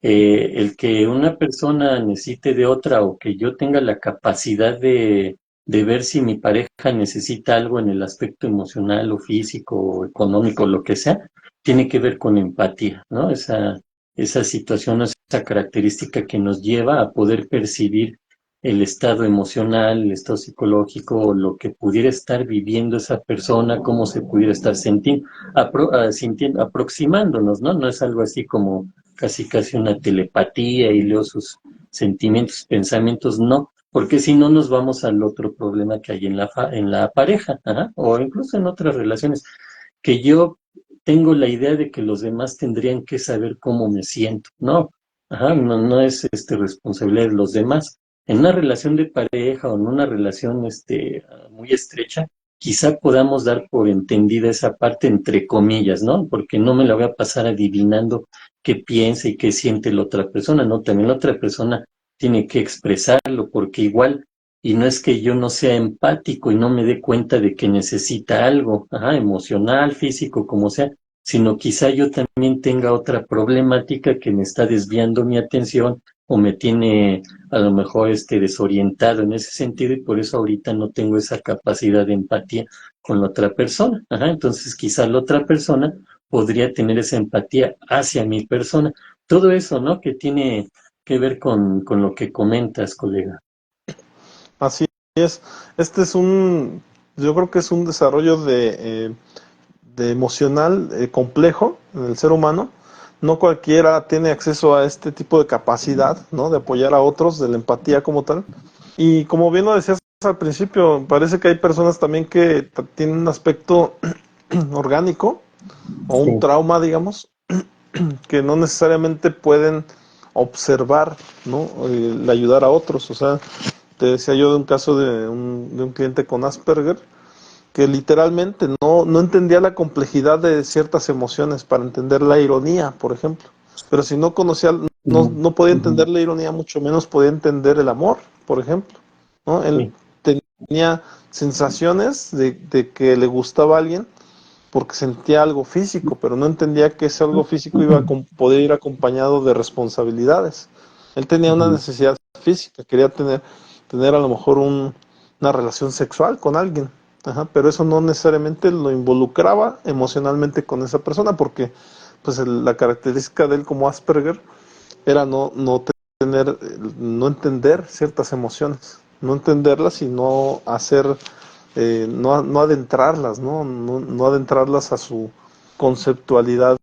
El que una persona necesite de otra o que yo tenga la capacidad de ver si mi pareja necesita algo en el aspecto emocional o físico o económico, lo que sea, tiene que ver con empatía, ¿no? Esa situación, esa característica que nos lleva a poder percibir el estado emocional, el estado psicológico, lo que pudiera estar viviendo esa persona, cómo se pudiera estar sintiendo, aproximándonos, ¿no? No es algo así como casi una telepatía y leo sus sentimientos, pensamientos, no, porque si no nos vamos al otro problema que hay en en la pareja, ajá, o incluso en otras relaciones, que yo tengo la idea de que los demás tendrían que saber cómo me siento, no, ajá, no es responsabilidad de los demás. En una relación de pareja o en una relación muy estrecha, quizá podamos dar por entendida esa parte entre comillas, ¿no? Porque no me la voy a pasar adivinando qué piensa y qué siente la otra persona, ¿no? También la otra persona tiene que expresarlo, porque igual, y no es que yo no sea empático y no me dé cuenta de que necesita algo, ajá, emocional, físico, como sea, sino quizá yo también tenga otra problemática que me está desviando mi atención o me tiene a lo mejor desorientado en ese sentido y por eso ahorita no tengo esa capacidad de empatía con la otra persona. Ajá, entonces quizá la otra persona podría tener esa empatía hacia mi persona. Todo eso, ¿no? Que tiene que ver con lo que comentas, colega. Así es. Este es un, yo creo que es un desarrollo de emocional complejo en el ser humano. No cualquiera tiene acceso a este tipo de capacidad, ¿no? De apoyar a otros, de la empatía como tal. Y como bien lo decías al principio, parece que hay personas también que tienen un aspecto orgánico o un Sí. trauma, digamos, que no necesariamente pueden observar, ¿no? El ayudar a otros. O sea, te decía yo de un caso de un cliente con Asperger que literalmente no entendía la complejidad de ciertas emociones para entender la ironía, por ejemplo. Pero si no conocía, Ujú, no podía ujú, entender la ironía, mucho menos podía entender el amor, por ejemplo. ¿No? Él sí. tenía sensaciones de que le gustaba a alguien porque sentía algo físico, pero no entendía que ese algo físico iba a poder ir acompañado de responsabilidades. Él tenía una Ujú, necesidad física, quería tener a lo mejor una relación sexual con alguien, ajá, pero eso no necesariamente lo involucraba emocionalmente con esa persona, porque pues la característica de él como Asperger era no entender ciertas emociones, no entenderlas y no hacer, no adentrarlas, no adentrarlas a su conceptualidad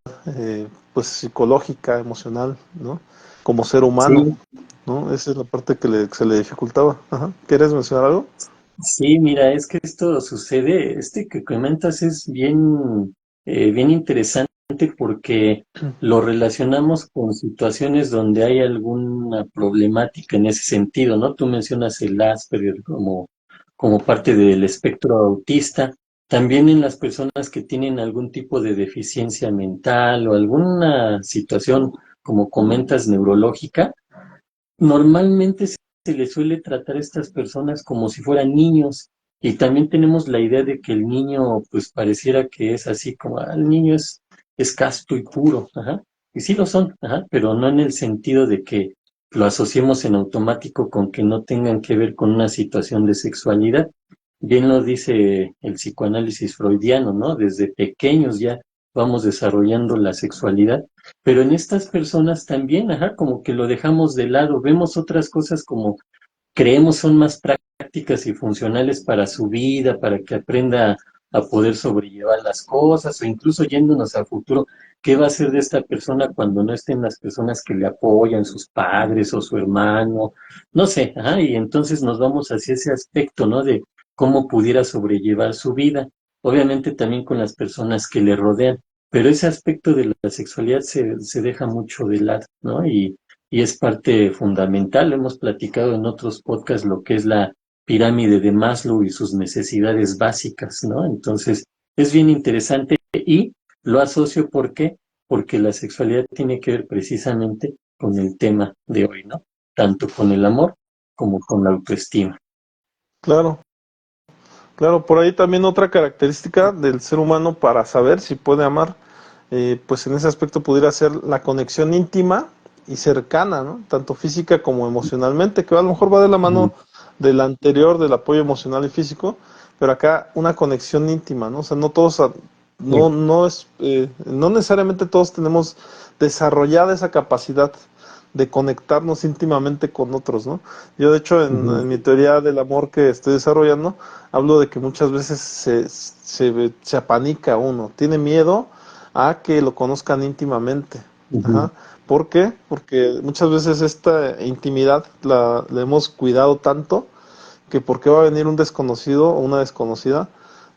pues psicológica, emocional, ¿no? Como ser humano, sí, ¿no? Esa es la parte que se le dificultaba. Ajá. ¿Quieres mencionar algo? sí, mira, es que esto sucede, que comentas es bien interesante porque lo relacionamos con situaciones donde hay alguna problemática en ese sentido, ¿no? Tú mencionas el Asperger como parte del espectro autista. También en las personas que tienen algún tipo de deficiencia mental o alguna situación, como comentas, neurológica. Normalmente se les suele tratar a estas personas como si fueran niños y también tenemos la idea de que el niño pues pareciera que es así como el niño es casto y puro, ajá, y sí lo son, ajá, pero no en el sentido de que lo asociemos en automático con que no tengan que ver con una situación de sexualidad. Bien lo dice el psicoanálisis freudiano, ¿no? Desde pequeños ya vamos desarrollando la sexualidad, pero en estas personas también, ajá, como que lo dejamos de lado, vemos otras cosas como creemos son más prácticas y funcionales para su vida, para que aprenda a poder sobrellevar las cosas, o incluso yéndonos a futuro, ¿qué va a hacer de esta persona cuando no estén las personas que le apoyan, sus padres o su hermano? No sé, ajá, y entonces nos vamos hacia ese aspecto, ¿no? De cómo pudiera sobrellevar su vida, obviamente también con las personas que le rodean, pero ese aspecto de la sexualidad se deja mucho de lado, ¿no? Y es parte fundamental. Hemos platicado en otros podcasts lo que es la pirámide de Maslow y sus necesidades básicas, ¿no? Entonces, es bien interesante y lo asocio ¿por qué? Porque la sexualidad tiene que ver precisamente con el tema de hoy, ¿no? Tanto con el amor como con la autoestima. Claro, claro, por ahí también otra característica del ser humano para saber si puede amar, pues en ese aspecto pudiera ser la conexión íntima y cercana, ¿no? Tanto física como emocionalmente, que a lo mejor va de la mano Ujú, del anterior, del apoyo emocional y físico, pero acá una conexión íntima, ¿no? O sea, no todos, sí, no necesariamente todos tenemos desarrollada esa capacidad de conectarnos íntimamente con otros, ¿no? Yo, de hecho, ujú, en mi teoría del amor que estoy desarrollando, hablo de que muchas veces se apanica uno, tiene miedo a que lo conozcan íntimamente. ujú, Ajá. ¿Por qué? Porque muchas veces esta intimidad la hemos cuidado tanto que por qué va a venir un desconocido o una desconocida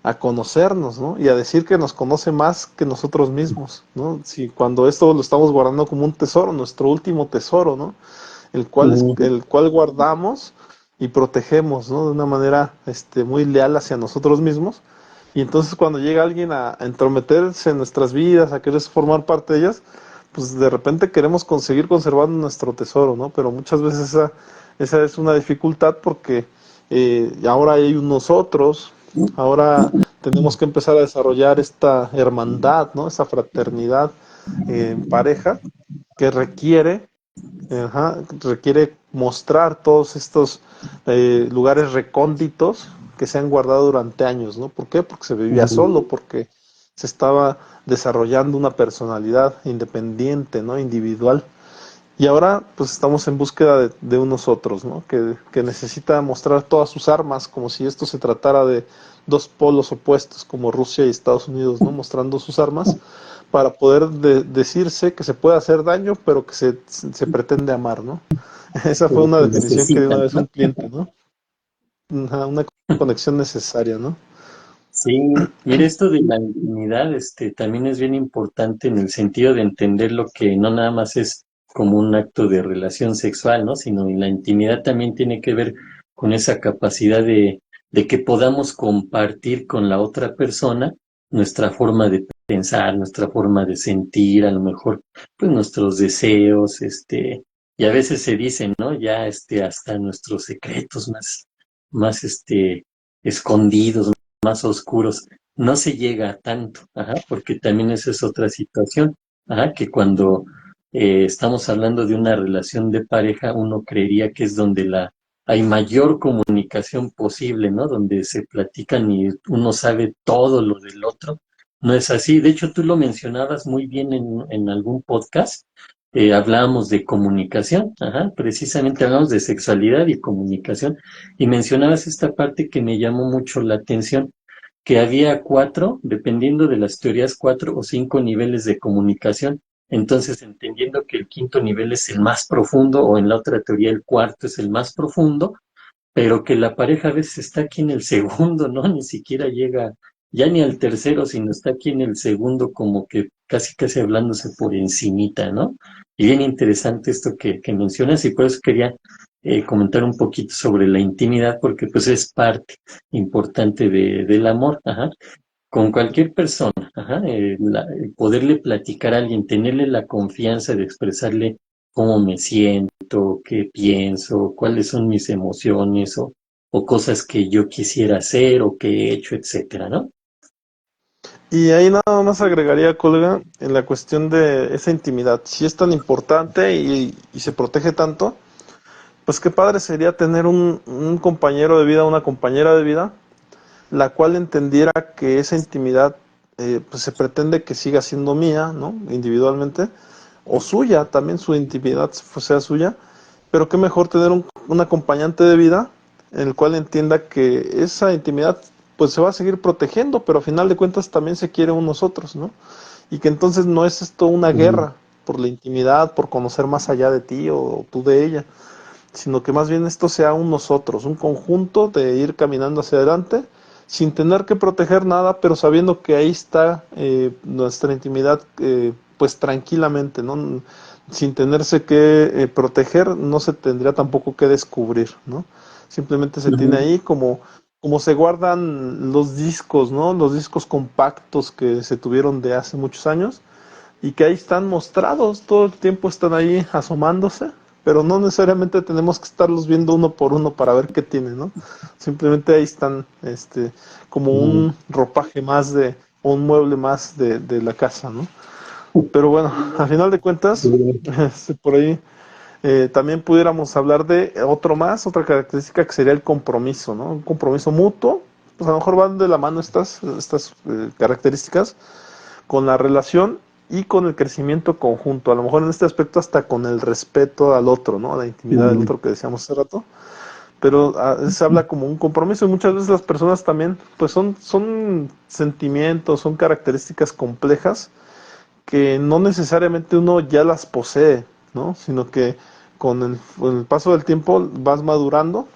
a conocernos, ¿no? Y a decir que nos conoce más que nosotros mismos, ¿no? Si cuando esto lo estamos guardando como un tesoro, nuestro último tesoro, ¿no? ujú, El cual guardamos y protegemos, ¿no? De una manera muy leal hacia nosotros mismos. Y entonces cuando llega alguien a entrometerse en nuestras vidas, a querer formar parte de ellas, pues de repente queremos conseguir conservando nuestro tesoro, ¿no? Pero muchas veces esa es una dificultad porque ahora hay un nosotros, ahora tenemos que empezar a desarrollar esta hermandad, ¿no? Esa fraternidad en pareja que requiere mostrar todos estos lugares recónditos que se han guardado durante años, ¿no? ¿Por qué? Porque se vivía solo, porque se estaba desarrollando una personalidad independiente, ¿no? Individual. Y ahora pues estamos en búsqueda de unos otros, ¿no? Que necesita mostrar todas sus armas, como si esto se tratara de dos polos opuestos, como Rusia y Estados Unidos, ¿no? Mostrando sus armas para poder decirse que se puede hacer daño, pero que se pretende amar, ¿no? Esa fue Pero una que definición que dio una necesitan, vez ¿no? un cliente, ¿no? Una conexión necesaria, ¿no? Sí, mire, esto de la intimidad, también es bien importante en el sentido de entender lo que no nada más es como un acto de relación sexual, ¿no? Sino la intimidad también tiene que ver con esa capacidad de que podamos compartir con la otra persona nuestra forma de pensar, nuestra forma de sentir, a lo mejor, pues nuestros deseos, y a veces se dicen, ¿no? Ya, hasta nuestros secretos más, escondidos, más oscuros, no se llega a tanto, porque también esa es otra situación, que cuando estamos hablando de una relación de pareja, uno creería que es donde hay mayor comunicación posible, ¿no? Donde se platican y uno sabe todo lo del otro. No es así. De hecho, tú lo mencionabas muy bien en algún podcast. Hablábamos de comunicación, precisamente hablamos de sexualidad y comunicación, y mencionabas esta parte que me llamó mucho la atención, que había cuatro, dependiendo de las teorías, 4 o 5 niveles de comunicación. Entonces, entendiendo que el quinto nivel es el más profundo, o en la otra teoría el cuarto es el más profundo, pero que la pareja a veces está aquí en el segundo, ¿no? Ni siquiera llega ya ni al tercero, sino está aquí en el segundo, como que casi casi hablándose por encimita, ¿no? Y bien interesante esto que mencionas, y por eso quería comentar un poquito sobre la intimidad, porque pues es parte importante del amor, con cualquier persona, el poderle platicar a alguien, tenerle la confianza de expresarle cómo me siento, qué pienso, cuáles son mis emociones o cosas que yo quisiera hacer o que he hecho, etcétera, ¿no? Y ahí nada más agregaría, colega, en la cuestión de esa intimidad. Si es tan importante y se protege tanto, pues qué padre sería tener un compañero de vida, una compañera de vida, la cual entendiera que esa intimidad pues se pretende que siga siendo mía, ¿no? Individualmente, o suya, también su intimidad sea suya, pero qué mejor tener un acompañante de vida en el cual entienda que esa intimidad pues se va a seguir protegiendo, pero a final de cuentas también se quiere unos otros, ¿no? Y que entonces no es esto una Ujú. guerra por la intimidad, por conocer más allá de ti o tú de ella, sino que más bien esto sea un nosotros, un conjunto de ir caminando hacia adelante sin tener que proteger nada, pero sabiendo que ahí está nuestra intimidad, pues tranquilamente, ¿no? Sin tenerse que proteger, no se tendría tampoco que descubrir, ¿no? Simplemente se tiene Ujú. ahí como se guardan los discos, ¿no? Los discos compactos que se tuvieron de hace muchos años y que ahí están mostrados, todo el tiempo están ahí asomándose, pero no necesariamente tenemos que estarlos viendo uno por uno para ver qué tiene, ¿no? Simplemente ahí están, como Ujú. un ropaje más o un mueble más de la casa, ¿no? Pero bueno, a final de cuentas, por ahí también pudiéramos hablar de otra característica que sería el compromiso, ¿no? Un compromiso mutuo, pues a lo mejor van de la mano estas características con la relación y con el crecimiento conjunto, a lo mejor en este aspecto hasta con el respeto al otro, ¿no? A la intimidad del Ujú. otro que decíamos hace rato, pero se habla como un compromiso y muchas veces las personas también, pues son sentimientos, son características complejas que no necesariamente uno ya las posee, ¿no? Sino que con el paso del tiempo vas madurando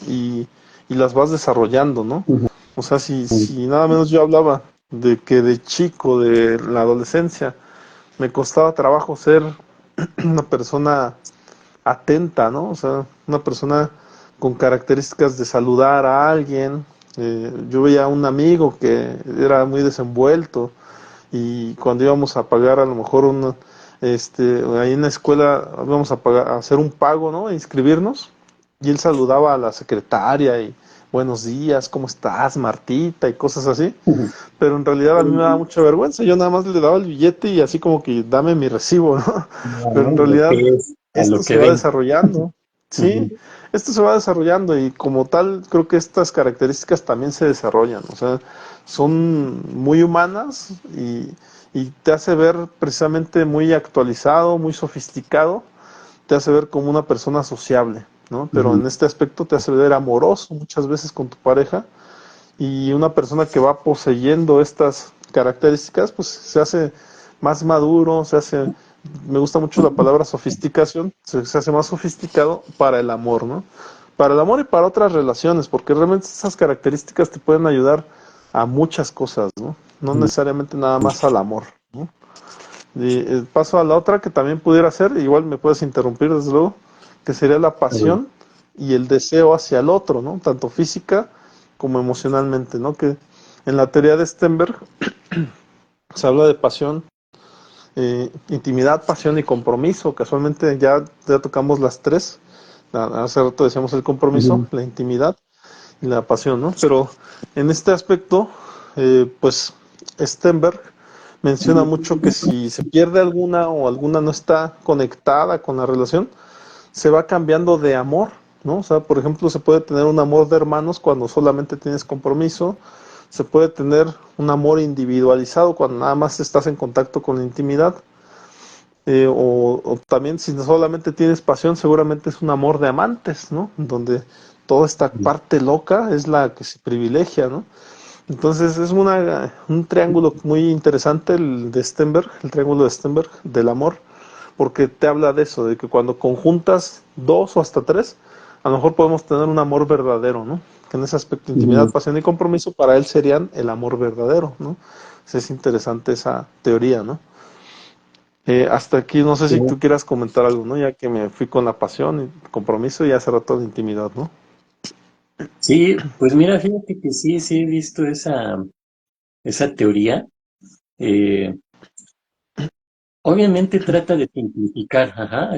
y, y las vas desarrollando, ¿no? Ujú. O sea, si nada menos yo hablaba de que de chico, de la adolescencia, me costaba trabajo ser una persona atenta, ¿no? O sea, una persona con características de saludar a alguien. Yo veía a un amigo que era muy desenvuelto y cuando íbamos a pagar a lo mejor ahí en la escuela íbamos a pagar, a hacer un pago, ¿no? A inscribirnos y él saludaba a la secretaria y buenos días, ¿cómo estás, Martita? Y cosas así. Pero en realidad a mí me daba mucha vergüenza. Yo nada más le daba el billete y así como que dame mi recibo, ¿no? Pero en No, lo realidad que es, a lo esto que se va ven. desarrollando. Sí, Ujú. esto se va desarrollando y como tal creo que estas características también se desarrollan. O sea, son muy humanas y te hace ver precisamente muy actualizado, muy sofisticado, te hace ver como una persona sociable, ¿no? Pero Ujú. en este aspecto te hace ver amoroso muchas veces con tu pareja y una persona que va poseyendo estas características, pues se hace más maduro, se hace, me gusta mucho la palabra sofisticación, se hace más sofisticado para el amor, ¿no? Para el amor y para otras relaciones, porque realmente esas características te pueden ayudar a muchas cosas, ¿no? No necesariamente nada más al amor, ¿no? Y paso a la otra que también pudiera ser, igual me puedes interrumpir desde luego, que sería la pasión y el deseo hacia el otro, ¿no? Tanto física como emocionalmente, ¿no? Que en la teoría de Stenberg se habla de pasión, intimidad, pasión y compromiso. Casualmente ya tocamos las tres. Hace rato decíamos el compromiso, Ujú. la intimidad y la pasión, ¿no? Pero en este aspecto, pues Stenberg menciona mucho que si se pierde alguna o alguna no está conectada con la relación, se va cambiando de amor, ¿no? O sea, por ejemplo, se puede tener un amor de hermanos cuando solamente tienes compromiso, se puede tener un amor individualizado cuando nada más estás en contacto con la intimidad, o también si solamente tienes pasión, seguramente es un amor de amantes, ¿no? Donde toda esta parte loca es la que se privilegia, ¿no? Entonces es un triángulo muy interesante el de Stenberg, el triángulo de Stenberg del amor, porque te habla de eso, de que cuando conjuntas dos o hasta tres, a lo mejor podemos tener un amor verdadero, ¿no? Que en ese aspecto, intimidad, Ujú. pasión y compromiso, para él serían el amor verdadero, ¿no? Es interesante esa teoría, ¿no? Hasta aquí, no sé si tú quieras comentar algo, ¿no? Ya que me fui con la pasión y compromiso y hace rato de intimidad, ¿no? Sí, pues mira, fíjate que sí, sí he visto esa teoría. Eh, Obviamente trata de simplificar, ajá,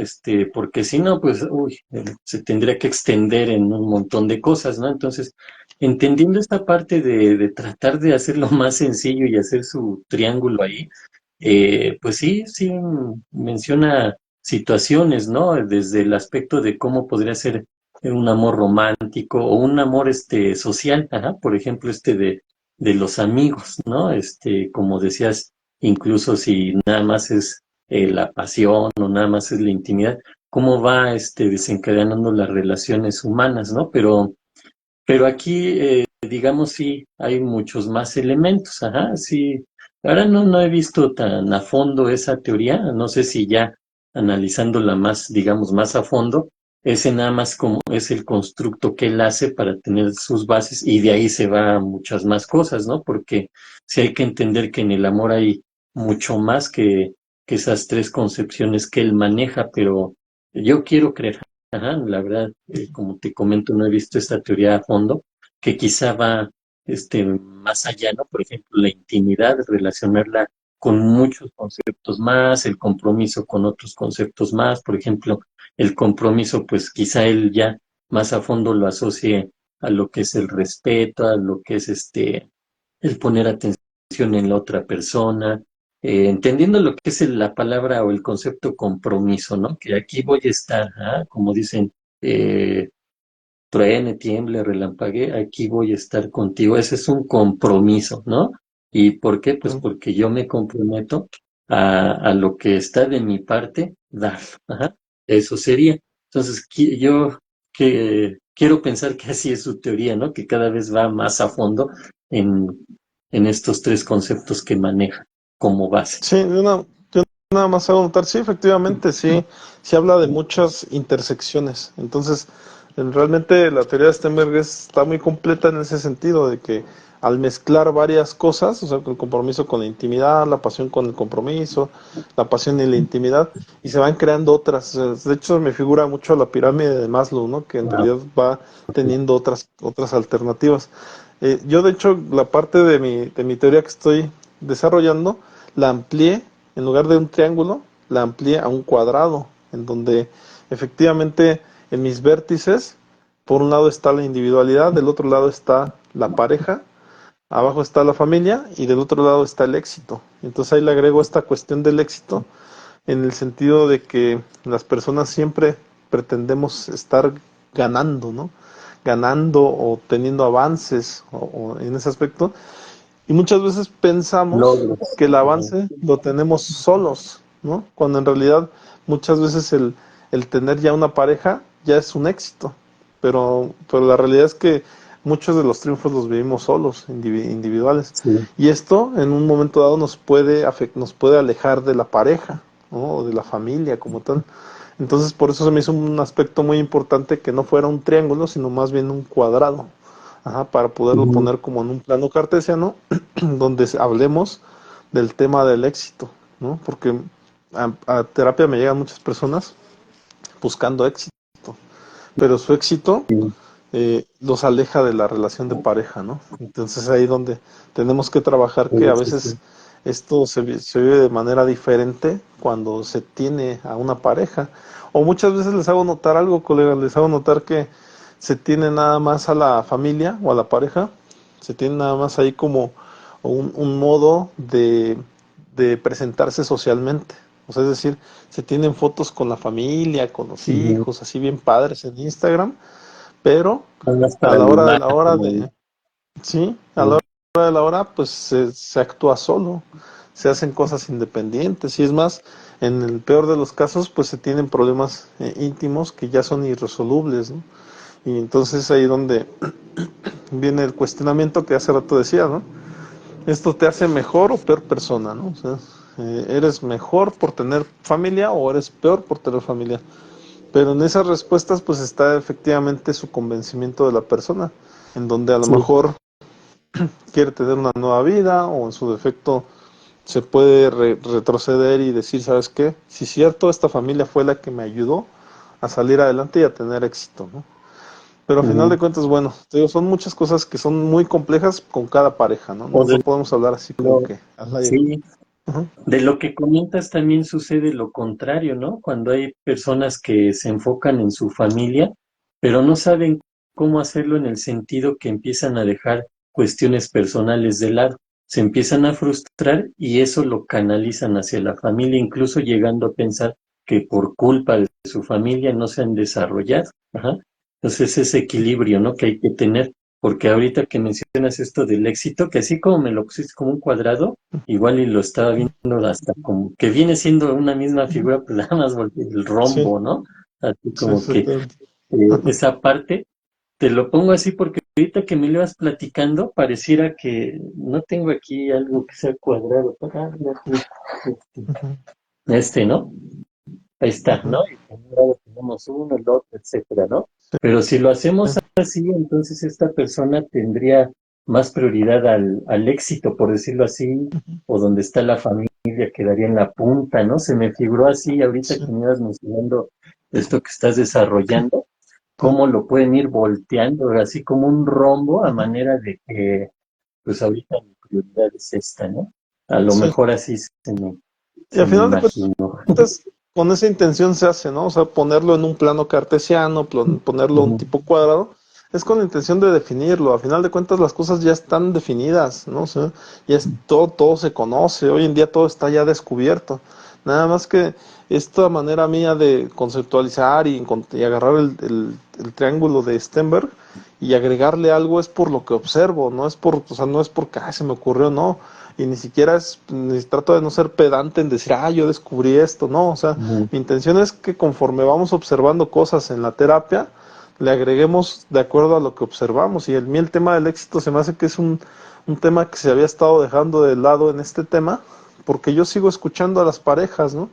porque si no, pues, uy, se tendría que extender en un montón de cosas, ¿no? Entonces, entendiendo esta parte de tratar de hacerlo más sencillo y hacer su triángulo ahí, pues sí, sí menciona situaciones, ¿no? Desde el aspecto de cómo podría ser un amor romántico o un amor, social, ajá, por ejemplo, de los amigos, ¿no? Como decías, incluso si nada más es la pasión o nada más es la intimidad, cómo va desencadenando las relaciones humanas, ¿no? Pero aquí, digamos, sí, hay muchos más elementos, ajá, sí. Ahora no he visto tan a fondo esa teoría, no sé si ya analizándola más, digamos, más a fondo, ese nada más como es el constructo que él hace para tener sus bases y de ahí se va a muchas más cosas, ¿no? Porque sí hay que entender que en el amor hay mucho más que esas tres concepciones que él maneja, pero yo quiero creer. Ajá, la verdad, como te comento, no he visto esta teoría a fondo, que quizá va más allá, ¿no? Por ejemplo, la intimidad, relacionarla con muchos conceptos más, el compromiso con otros conceptos más, por ejemplo, el compromiso, pues quizá él ya más a fondo lo asocie a lo que es el respeto, a lo que es el poner atención en la otra persona, entendiendo lo que es la palabra o el concepto compromiso, ¿no? Que aquí voy a estar, ¿ah? Como dicen, eh, truene, tiemble, relampague, aquí voy a estar contigo. Ese es un compromiso, ¿no? ¿Y por qué? Pues porque yo me comprometo a lo que está de mi parte, dar. Ajá. Eso sería. Entonces, yo quiero pensar que así es su teoría, ¿no? Que cada vez va más a fondo en, en estos tres conceptos que maneja como base. Sí, yo nada más hago notar, sí, efectivamente, sí, sí habla de muchas intersecciones. Entonces, realmente la teoría de Stenberg está muy completa en ese sentido, de que al mezclar varias cosas, o sea, el compromiso con la intimidad, la pasión con el compromiso, la pasión y la intimidad, y se van creando otras. De hecho, me figura mucho la pirámide de Maslow, ¿no? Que en Ajá. realidad va teniendo otras alternativas. Yo, de hecho, la parte de mi teoría que estoy desarrollando, la amplié, en lugar de un triángulo, la amplié a un cuadrado, en donde efectivamente en mis vértices por un lado está la individualidad, del otro lado está la pareja, abajo está la familia y del otro lado está el éxito. Entonces ahí le agrego esta cuestión del éxito en el sentido de que las personas siempre pretendemos estar ganando, ¿no? Ganando o teniendo avances o en ese aspecto. Y muchas veces pensamos Logros. que el Ujú. avance lo tenemos solos, ¿no? Cuando en realidad muchas veces el tener ya una pareja ya es un éxito. Pero la realidad es que muchos de los triunfos los vivimos solos, individuales. Sí. Y esto en un momento dado nos puede alejar de la pareja, ¿no? O de la familia como tal. Entonces por eso se me hizo un aspecto muy importante que no fuera un triángulo, sino más bien un cuadrado. Ajá, para poderlo Ujú. poner como en un plano cartesiano donde hablemos del tema del éxito, ¿no? Porque a terapia me llegan muchas personas buscando éxito, pero su éxito Sí, los aleja de la relación de pareja, ¿no? Entonces ahí donde tenemos que trabajar que a sí, veces sí. esto se vive de manera diferente cuando se tiene a una pareja. O muchas veces les hago notar algo, colegas, les hago notar que se tiene nada más a la familia o a la pareja, se tiene nada más ahí como un modo de presentarse socialmente. O sea, es decir, se tienen fotos con la familia, con los Ujú. hijos, así bien padres en Instagram, pero Nada más a para la la hora imagen. de, sí, a la Sí. hora de la hora, pues se actúa solo, se hacen cosas independientes y es más, en el peor de los casos, pues se tienen problemas íntimos que ya son irresolubles, ¿no? Y entonces ahí donde viene el cuestionamiento que hace rato decía, ¿no? ¿Esto te hace mejor o peor persona, ¿no? O sea, ¿eres mejor por tener familia o eres peor por tener familia? Pero en esas respuestas pues está efectivamente su convencimiento de la persona, en donde a lo Sí. mejor quiere tener una nueva vida o en su defecto se puede retroceder y decir, ¿sabes qué? Si es cierto, esta familia fue la que me ayudó a salir adelante y a tener éxito, ¿no? Pero a final de Ujú. cuentas, bueno, te digo, son muchas cosas que son muy complejas con cada pareja, ¿no? O No, de no podemos hablar así como lo, que al aire. sí, Ujú. de lo que comentas también sucede lo contrario, ¿no? Cuando hay personas que se enfocan en su familia, pero no saben cómo hacerlo en el sentido que empiezan a dejar cuestiones personales de lado. Se empiezan a frustrar y eso lo canalizan hacia la familia, incluso llegando a pensar que por culpa de su familia no se han desarrollado. Ajá. Entonces ese equilibrio, ¿no? Que hay que tener, porque ahorita que mencionas esto del éxito, que así como me lo pusiste como un cuadrado, igual y lo estaba viendo hasta como que viene siendo una misma figura, pues nada más el Sí, rombo, ¿no? Así sí, como que exactamente. esa parte, te lo pongo así porque ahorita que me lo ibas platicando, pareciera que no tengo aquí algo que sea cuadrado. Ah, mira aquí, Ujú, ¿no? Ahí está, ujú. ¿no? Y por un lado tenemos uno, el otro, etcétera, ¿no? Pero si lo hacemos así, entonces esta persona tendría más prioridad al éxito, por decirlo así, o donde está la familia quedaría en la punta, ¿no? Se me figuró así ahorita Sí, que me ibas mencionando esto que estás desarrollando, sí, cómo lo pueden ir volteando, así como un rombo a ujú, manera de que, pues ahorita mi prioridad es esta, ¿no? A lo sí. mejor así Y se al me final de imaginó. cuentas, con esa intención se hace, ¿no? O sea, ponerlo en un plano cartesiano, ponerlo un Ujú. tipo cuadrado, es con la intención de definirlo. A final de cuentas, las cosas ya están definidas, ¿no? O sea, ya es todo se conoce. Hoy en día todo está ya descubierto. Nada más que esta manera mía de conceptualizar y agarrar el triángulo de Stenberg y agregarle algo es por lo que observo, no es por, o sea, no es porque se me ocurrió, no. Y ni siquiera ni trato de no ser pedante en decir, yo descubrí esto, no. O sea, Ujú. mi intención es que conforme vamos observando cosas en la terapia, le agreguemos de acuerdo a lo que observamos. Y el tema del éxito se me hace que es un tema que se había estado dejando de lado en este tema, porque yo sigo escuchando a las parejas, ¿no?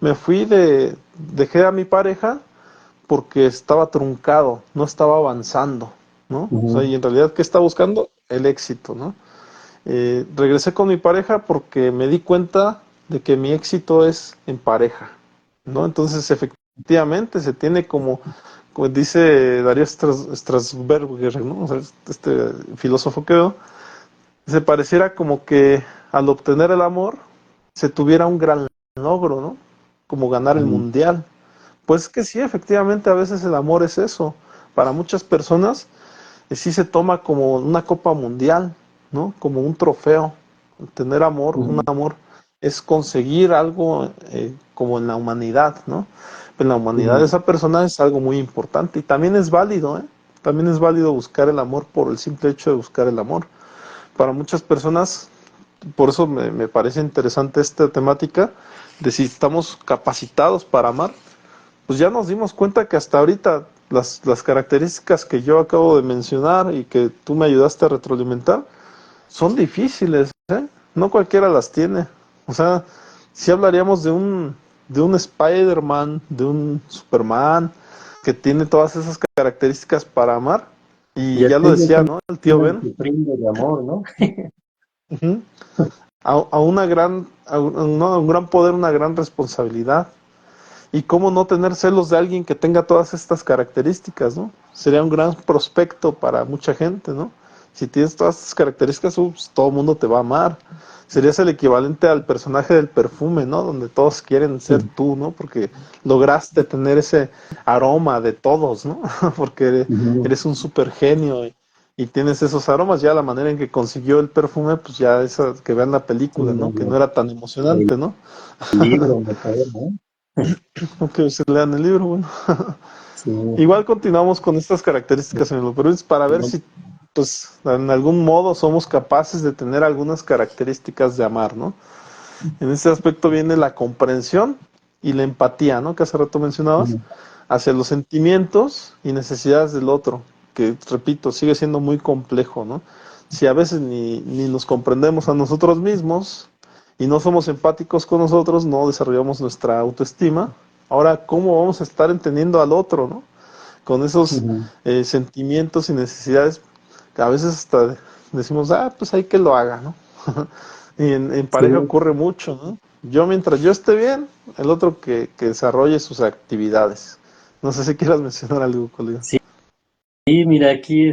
Dejé a mi pareja porque estaba truncado, no estaba avanzando, ¿no? O sea, Ujú. y en realidad, ¿qué está buscando? El éxito, ¿no? Regresé con mi pareja porque me di cuenta de que mi éxito es en pareja, ¿no? Entonces, efectivamente, se tiene como dice Darío Strasberger, ¿no? O sea, este filósofo que veo, se pareciera como que al obtener el amor se tuviera un gran logro, ¿no? Como ganar el Ujú. mundial. Pues que sí, efectivamente, a veces el amor es eso. para muchas personas sí se toma como una copa mundial, ¿no? Como un trofeo. Tener amor, un amor, es conseguir algo como en la humanidad, ¿no? En la humanidad de esa persona es algo muy importante y también es válido, ¿eh? También es válido buscar el amor por el simple hecho de buscar el amor. Para muchas personas, por eso me parece interesante esta temática de si estamos capacitados para amar, pues ya nos dimos cuenta que hasta ahorita las características que yo acabo de mencionar y que tú me ayudaste a retroalimentar son difíciles, ¿eh? No cualquiera las tiene. O sea, si hablaríamos de un Spider-Man, de un Superman, que tiene todas esas características para amar, y Y ya lo aquellos decía, que ¿no? El tío andan Ben, sufriendo de amor, ¿no? uh-huh, a una gran, no, a un gran poder, una gran responsabilidad. Y cómo no tener celos de alguien que tenga todas estas características, ¿no? Sería un gran prospecto para mucha gente, ¿no? Si tienes todas estas características, pues, todo el mundo te va a amar. Serías el equivalente al personaje del perfume, ¿no? Donde todos quieren ser Sí. tú, ¿no? Porque lograste tener ese aroma de todos, ¿no? Porque Ujú. eres un super genio y tienes esos aromas. Ya la manera en que consiguió el perfume, pues ya esa que vean la Sí, película, ¿no? Que no no, era tan el emocionante, ¿no? libro, mejor, ¿no? Aunque se lean el libro, bueno. Sí, Igual continuamos con estas características en los perú para ver no, si, pues, en algún modo somos capaces de tener algunas características de amar, ¿no? En ese aspecto viene la comprensión y la empatía, ¿no? Que hace rato mencionabas, ujú, hacia los sentimientos y necesidades del otro, que, repito, sigue siendo muy complejo, ¿no? Si a veces ni nos comprendemos a nosotros mismos y no somos empáticos con nosotros, no desarrollamos nuestra autoestima. Ahora, ¿cómo vamos a estar entendiendo al otro, ¿no? Con esos ujú. sentimientos y necesidades que a veces hasta decimos, ah, pues hay que lo haga, ¿no? Y en Sí, pareja ocurre mucho, ¿no? Yo mientras yo esté bien, el otro que desarrolle sus actividades. No sé si quieras mencionar algo, colega. sí, y mira, aquí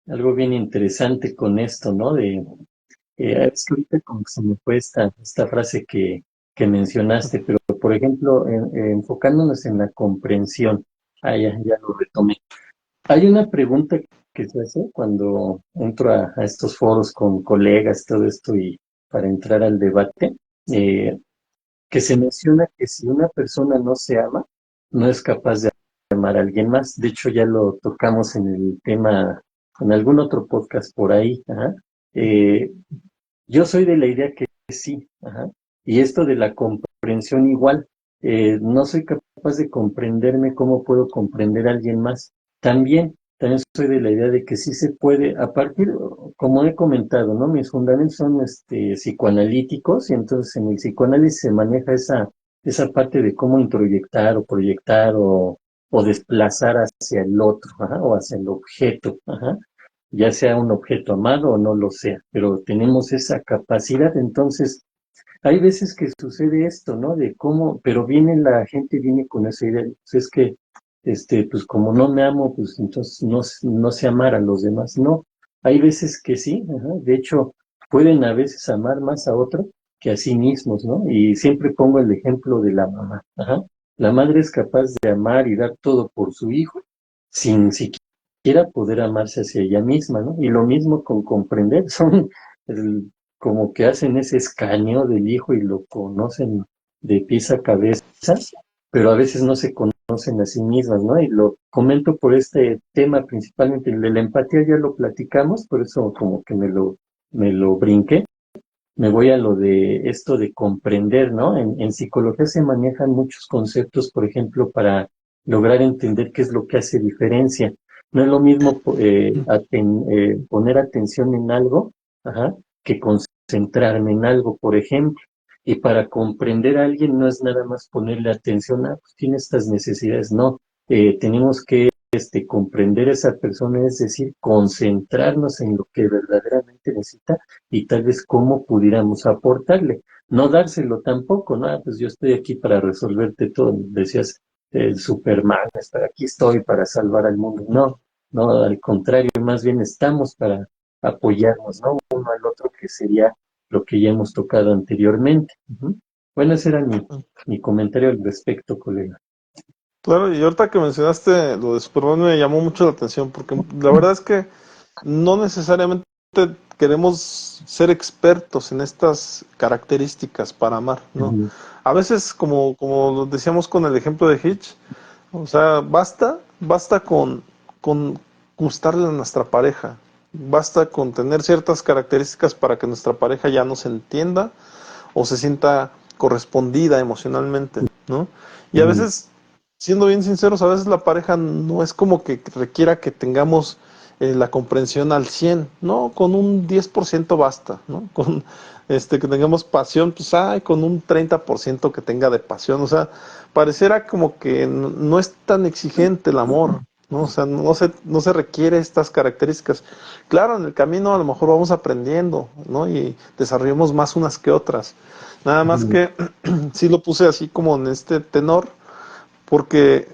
algo bien interesante con esto, ¿no? Es que ahorita como que se me fue esta frase que mencionaste, pero por ejemplo, enfocándonos en la comprensión, ya lo retomé. Hay una pregunta que se hace cuando entro a estos foros con colegas, todo esto, y para entrar al debate, eh, que se menciona que si una persona no se ama, no es capaz de amar a alguien más. De hecho, ya lo tocamos en el tema, en algún otro podcast por ahí. Ajá. Eh, yo soy de la idea que sí, ajá. Y esto de la comprensión igual, no soy capaz de comprenderme cómo puedo comprender a alguien más. También soy de la idea de que sí se puede, a partir, como he comentado, ¿no? Mis fundamentos son psicoanalíticos y entonces en el psicoanálisis se maneja esa parte de cómo introyectar o proyectar o desplazar hacia el otro, ajá, o hacia el objeto, ajá, ya sea un objeto amado o no lo sea, pero tenemos esa capacidad. Entonces, hay veces que sucede esto, ¿no? De cómo, pero la gente viene con esa idea, pues es que, pues como no me amo, pues entonces no sé amar a los demás. No, hay veces que sí, ajá. De hecho, pueden a veces amar más a otro que a sí mismos, ¿no? Y siempre pongo el ejemplo de la mamá, ajá. La madre es capaz de amar y dar todo por su hijo sin siquiera poder amarse hacia ella misma, ¿no? Y lo mismo con comprender, son como que hacen ese escaneo del hijo y lo conocen de pies a cabeza, pero a veces no se conocen a sí mismas, ¿no? Y lo comento por este tema principalmente, el de la empatía ya lo platicamos, por eso como que me lo brinqué. Me voy a lo de esto de comprender, ¿no? En psicología se manejan muchos conceptos, por ejemplo, para lograr entender qué es lo que hace diferencia. No es lo mismo poner atención en algo, ajá, que concentrarme en algo, por ejemplo. Y para comprender a alguien no es nada más ponerle atención, ah, pues tiene estas necesidades, no. Tenemos que comprender a esa persona, es decir, concentrarnos en lo que verdaderamente necesita y tal vez cómo pudiéramos aportarle. No dárselo tampoco, ¿no? Ah, pues yo estoy aquí para resolverte todo. Decías, el Superman, aquí estoy para salvar al mundo. No, no, al contrario, más bien estamos para apoyarnos, ¿no? Uno al otro, que sería lo que ya hemos tocado anteriormente. Ujú. Bueno, ese era mi comentario al respecto, colega. Claro, y ahorita que mencionaste lo de Superman me llamó mucho la atención, porque la verdad es que no necesariamente queremos ser expertos en estas características para amar, ¿no? Ujú, A veces, como lo decíamos con el ejemplo de Hitch, o sea, basta con gustarle a nuestra pareja, basta con tener ciertas características para que nuestra pareja ya nos entienda o se sienta correspondida emocionalmente, ¿no? Y a ujú, veces, siendo bien sinceros, a veces la pareja no es como que requiera que tengamos la comprensión al 100, ¿no? Con un 10% basta, ¿no? Con que tengamos pasión, pues con un 30% que tenga de pasión, o sea, pareciera como que no es tan exigente el amor, ¿no? O sea, no se requiere estas características. Claro, en el camino a lo mejor vamos aprendiendo, ¿no? Y desarrollamos más unas que otras. Nada más ujú. que sí lo puse así como en este tenor, porque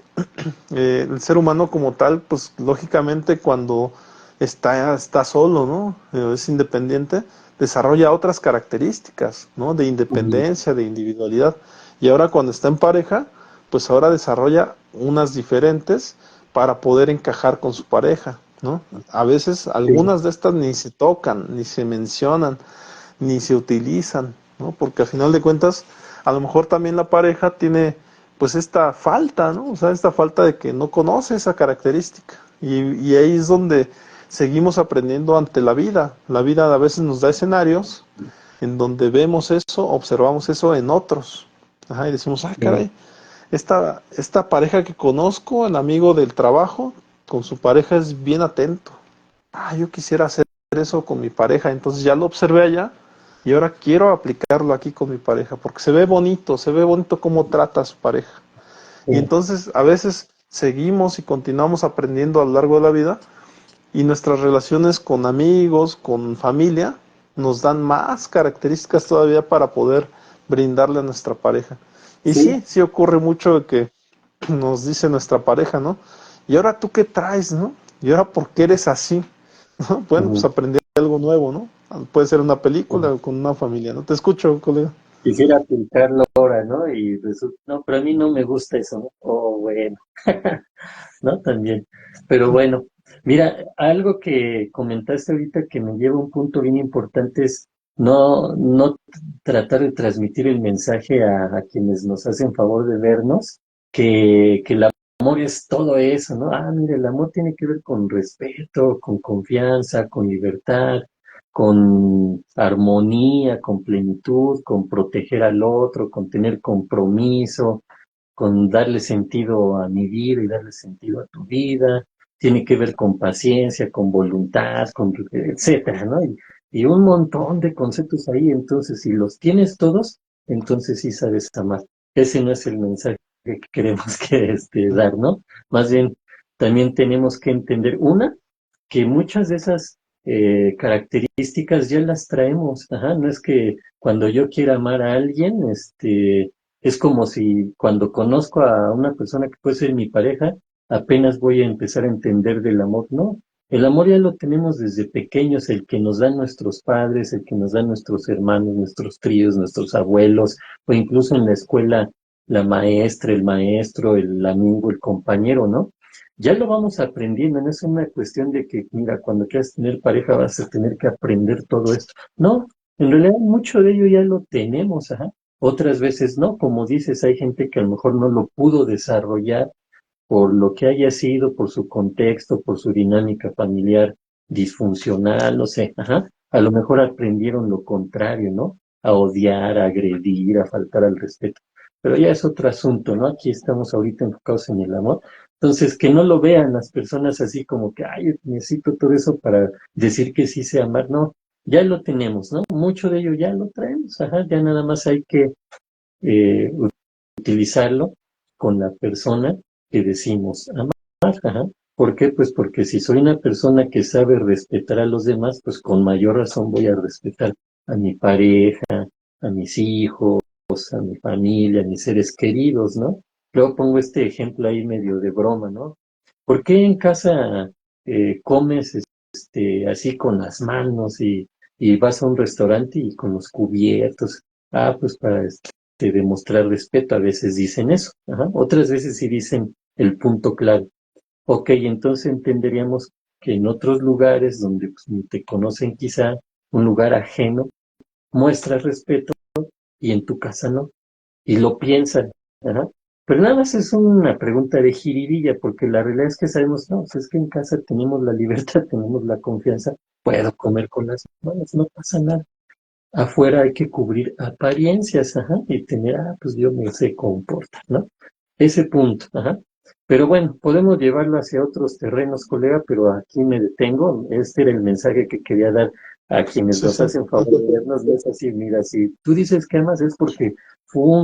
el ser humano como tal, pues lógicamente cuando está solo, ¿no? Es independiente, desarrolla otras características, ¿no? De Ujú. independencia, de individualidad. Y ahora cuando está en pareja, pues ahora desarrolla unas diferentes para poder encajar con su pareja, ¿no? A veces Sí, algunas de estas ni se tocan, ni se mencionan, ni se utilizan, ¿no? Porque al final de cuentas, a lo mejor también la pareja tiene pues esta falta, ¿no? O sea, esta falta de que no conoce esa característica. Y ahí es donde seguimos aprendiendo ante la vida. La vida a veces nos da escenarios en donde vemos eso, observamos eso en otros. Ajá, y decimos, sí, caray, esta pareja que conozco, el amigo del trabajo, con su pareja es bien atento. Yo quisiera hacer eso con mi pareja, entonces ya lo observé allá y ahora quiero aplicarlo aquí con mi pareja, porque se ve bonito cómo trata a su pareja. Y sí, entonces a veces seguimos y continuamos aprendiendo a lo largo de la vida y nuestras relaciones con amigos, con familia, nos dan más características todavía para poder brindarle a nuestra pareja. Y sí, sí, sí ocurre mucho que nos dice nuestra pareja, ¿no? ¿Y ahora tú qué traes, no? ¿Y ahora por qué eres así? ¿No? Bueno, pues ujú, aprendí algo nuevo, ¿no? Puede ser una película sí. o con una familia, ¿no? Te escucho, colega. Quisiera aplicarlo ahora, ¿no? Y resulta, no, pero a mí no me gusta eso, ¿no? Oh, bueno, ¿no? También. Pero bueno, mira, algo que comentaste ahorita que me lleva a un punto bien importante es no tratar de transmitir el mensaje a quienes nos hacen favor de vernos, que el amor es todo eso, ¿no? Mira, el amor tiene que ver con respeto, con confianza, con libertad, con armonía, con plenitud, con proteger al otro, con tener compromiso, con darle sentido a mi vida y darle sentido a tu vida, tiene que ver con paciencia, con voluntad, con etcétera, ¿no? Y un montón de conceptos ahí, entonces si los tienes todos, entonces sí sabes amar. Ese no es el mensaje que queremos dar, ¿no? Más bien, también tenemos que entender, una, que muchas de esas características ya las traemos, ajá, no es que cuando yo quiera amar a alguien, es como si cuando conozco a una persona que puede ser mi pareja, apenas voy a empezar a entender del amor. No, el amor ya lo tenemos desde pequeños, el que nos dan nuestros padres, el que nos dan nuestros hermanos, nuestros tíos, nuestros abuelos, o incluso en la escuela, la maestra, el maestro, el amigo, el compañero, ¿no? Ya lo vamos aprendiendo, no es una cuestión de que, mira, cuando quieras tener pareja vas a tener que aprender todo esto. No, en realidad mucho de ello ya lo tenemos, ajá. Otras veces no, como dices, hay gente que a lo mejor no lo pudo desarrollar por lo que haya sido, por su contexto, por su dinámica familiar disfuncional, no sé, ajá. A lo mejor aprendieron lo contrario, ¿no? A odiar, a agredir, a faltar al respeto. Pero ya es otro asunto, ¿no? Aquí estamos ahorita enfocados en el amor. Entonces, que no lo vean las personas así como que, ay, necesito todo eso para decir que sí sé amar. No, ya lo tenemos, ¿no? Mucho de ello ya lo traemos, ajá. Ya nada más hay que eh, utilizarlo con la persona que decimos amar. Ajá. ¿Por qué? Pues porque si soy una persona que sabe respetar a los demás, pues con mayor razón voy a respetar a mi pareja, a mis hijos, a mi familia, a mis seres queridos, ¿no? Luego pongo este ejemplo ahí medio de broma, ¿no? ¿Por qué en casa comes así con las manos y vas a un restaurante y con los cubiertos? Pues para demostrar respeto, a veces dicen eso, ajá. Otras veces sí dicen el punto clave. Ok, entonces entenderíamos que en otros lugares donde pues, ni te conocen quizá, un lugar ajeno, muestras respeto y en tu casa no. Y lo piensan. Ajá. Pero nada más es una pregunta de jiribilla, porque la realidad es que sabemos, no, pues es que en casa tenemos la libertad, tenemos la confianza, puedo comer con las manos, no pasa nada. Afuera hay que cubrir apariencias, ajá, y tener, pues Dios me se comporta, ¿no? Ese punto, ajá. Pero bueno, podemos llevarlo hacia otros terrenos, colega, pero aquí me detengo. Este era el mensaje que quería dar a quienes Sí, nos sí. hacen favor de vernos. No es así, mira, si tú dices que amas es porque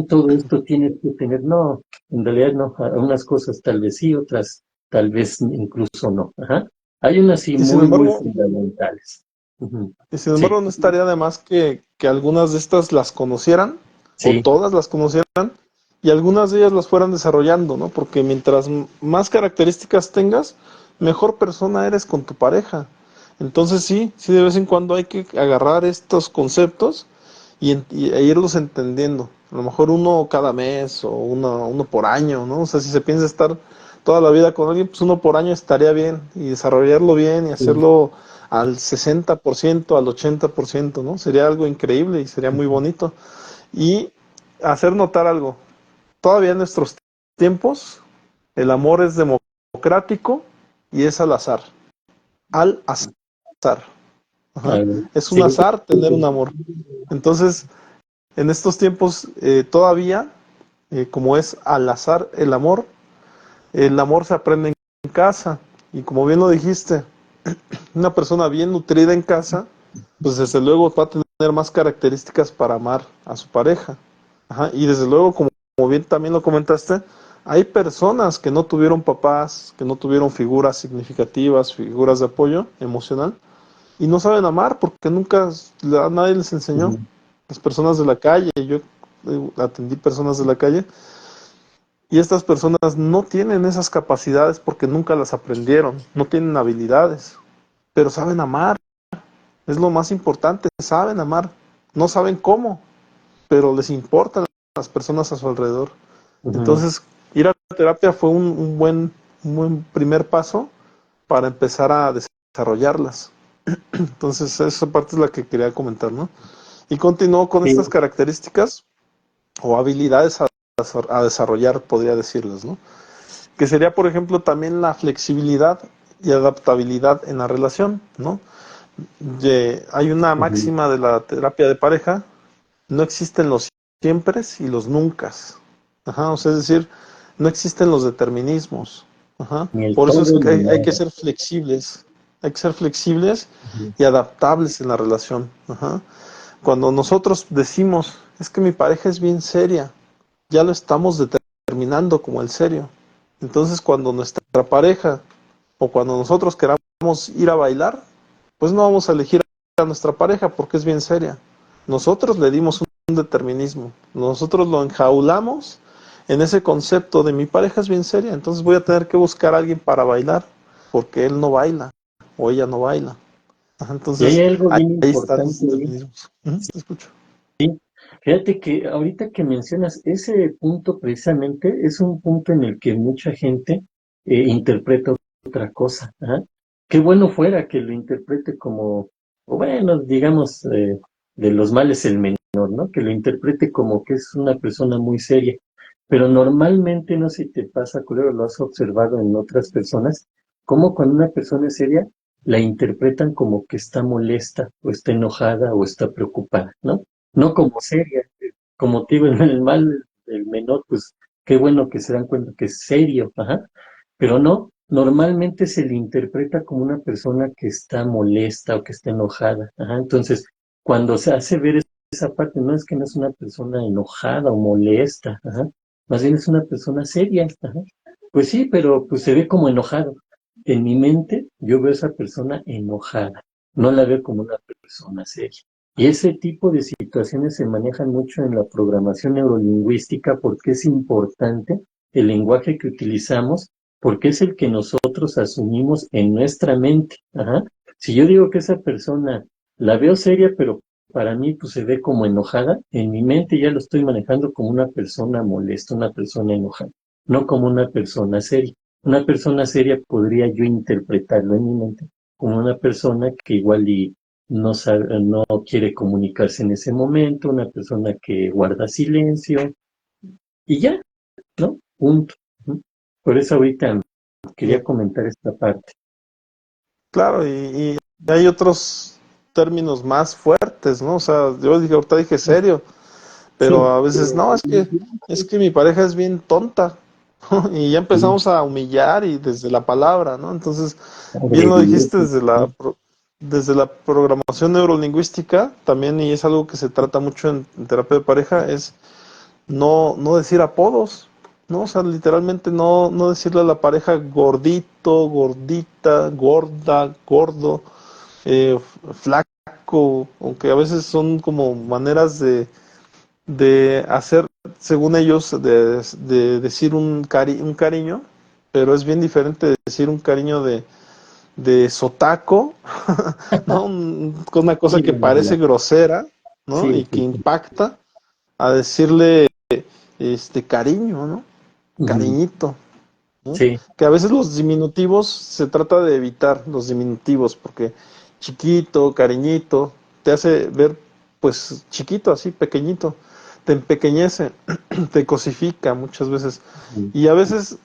todo esto tienes que tener. No, en realidad no. Unas cosas tal vez sí, otras tal vez incluso no. Ajá. Hay unas sí Y sin muy, muy embargo, fundamentales. Ujú. y sin Sí, embargo, no estaría de más que algunas de estas las conocieran, o sí. todas las conocieran, y algunas de ellas las fueran desarrollando, ¿no? Porque mientras más características tengas, mejor persona eres con tu pareja. Entonces sí, sí de vez en cuando hay que agarrar estos conceptos e irlos entendiendo. A lo mejor uno cada mes o uno por año, ¿no? O sea, si se piensa estar toda la vida con alguien, pues uno por año estaría bien y desarrollarlo bien y Sí. hacerlo al 60%, al 80%, ¿no? Sería algo increíble y sería muy bonito. Y hacer notar algo. Todavía en nuestros tiempos, el amor es democrático y es al azar. Al azar. A Ajá. ver, Es un sí. azar tener un amor. Entonces, en estos tiempos todavía, como es al azar el amor se aprende en casa. Y como bien lo dijiste, una persona bien nutrida en casa, pues desde luego va a tener más características para amar a su pareja. Ajá, y desde luego, como bien también lo comentaste, hay personas que no tuvieron papás, que no tuvieron figuras significativas, figuras de apoyo emocional, y no saben amar porque nunca nadie les enseñó. Ujú. Las personas de la calle, yo atendí personas de la calle, y estas personas no tienen esas capacidades porque nunca las aprendieron, no tienen habilidades, pero saben amar, es lo más importante, saben amar, no saben cómo, pero les importan las personas a su alrededor. Ujú. Entonces, ir a terapia fue un buen primer paso para empezar a desarrollarlas. Entonces, esa parte es la que quería comentar, ¿no? Y continuó con estas Sí. características o habilidades a desarrollar, podría decirles, ¿no? Que sería, por ejemplo, también la flexibilidad y adaptabilidad en la relación, ¿no? Hay una Ujú. máxima de la terapia de pareja, no existen los siempre y los nunca. Ajá, o sea, es decir, no existen los determinismos. Ajá. Ni el Por eso es todo que ni hay que nada. ser flexibles, hay que ser flexibles Ujú. y adaptables en la relación. Ajá. Cuando nosotros decimos, es que mi pareja es bien seria, ya lo estamos determinando como el serio. Entonces, cuando nuestra pareja o cuando nosotros queramos ir a bailar, pues no vamos a elegir a nuestra pareja porque es bien seria. Nosotros le dimos un determinismo, nosotros lo enjaulamos en ese concepto de mi pareja es bien seria, entonces voy a tener que buscar a alguien para bailar porque él no baila o ella no baila. Ajá, Y hay entonces algo bien ahí están los importante ahí. determinismos. Te escucho. Sí. Fíjate que ahorita que mencionas ese punto precisamente es un punto en el que mucha gente interpreta otra cosa. Ajá. Qué bueno fuera que lo interprete como, o bueno, digamos, de los males el menor, ¿no? Que lo interprete como que es una persona muy seria. Pero normalmente, no sé si te pasa, Culero, lo has observado en otras personas, como cuando una persona es seria, la interpretan como que está molesta, o está enojada, o está preocupada, ¿no? No como seria, como te digo, en el mal, el menor, pues qué bueno que se dan cuenta que es serio, ajá, pero no, normalmente se le interpreta como una persona que está molesta o que está enojada, ajá, entonces cuando se hace ver esa parte, no es que no es una persona enojada o molesta, ajá, más bien es una persona seria, ajá, pues sí, pero pues se ve como enojado. En mi mente yo veo a esa persona enojada, no la veo como una persona seria. Y ese tipo de situaciones se manejan mucho en la programación neurolingüística porque es importante el lenguaje que utilizamos, porque es el que nosotros asumimos en nuestra mente. Ajá. Si yo digo que esa persona la veo seria, pero para mí pues se ve como enojada, en mi mente ya lo estoy manejando como una persona molesta, una persona enojada. no como una persona seria. Una persona seria podría yo interpretarlo en mi mente como una persona que igual y no sabe, no quiere comunicarse en ese momento, una persona que guarda silencio y ya, ¿no? Punto. ¿No? Por eso ahorita quería Bien, comentar esta parte. claro, y hay otros términos más fuertes, ¿no? O sea, yo dije, ahorita dije serio, pero Sí, a veces, no, es que mi pareja es bien tonta, ¿no? Y ya sí, empezamos a humillar y desde la palabra, ¿no? Entonces, bien lo agredir, dijiste desde la programación neurolingüística también, y es algo que se trata mucho en terapia de pareja, es no decir apodos, ¿no? O sea, literalmente no decirle a la pareja gordito, gordita, gorda, gordo, flaco, aunque a veces son como maneras de hacer, según ellos, de decir un cariño, pero es bien diferente de decir un cariño de sotaco, ¿no? Con una cosa sí, que no, no, parece grosera, ¿no? sí, Y que sí, sí. impacta, a decirle cariño, ¿no? Ujú. Cariñito, ¿no? Sí, Que a veces los diminutivos se trata de evitar los diminutivos porque chiquito, cariñito, te hace ver pues chiquito, así pequeñito, te empequeñece, te cosifica muchas veces. ujú, Y a veces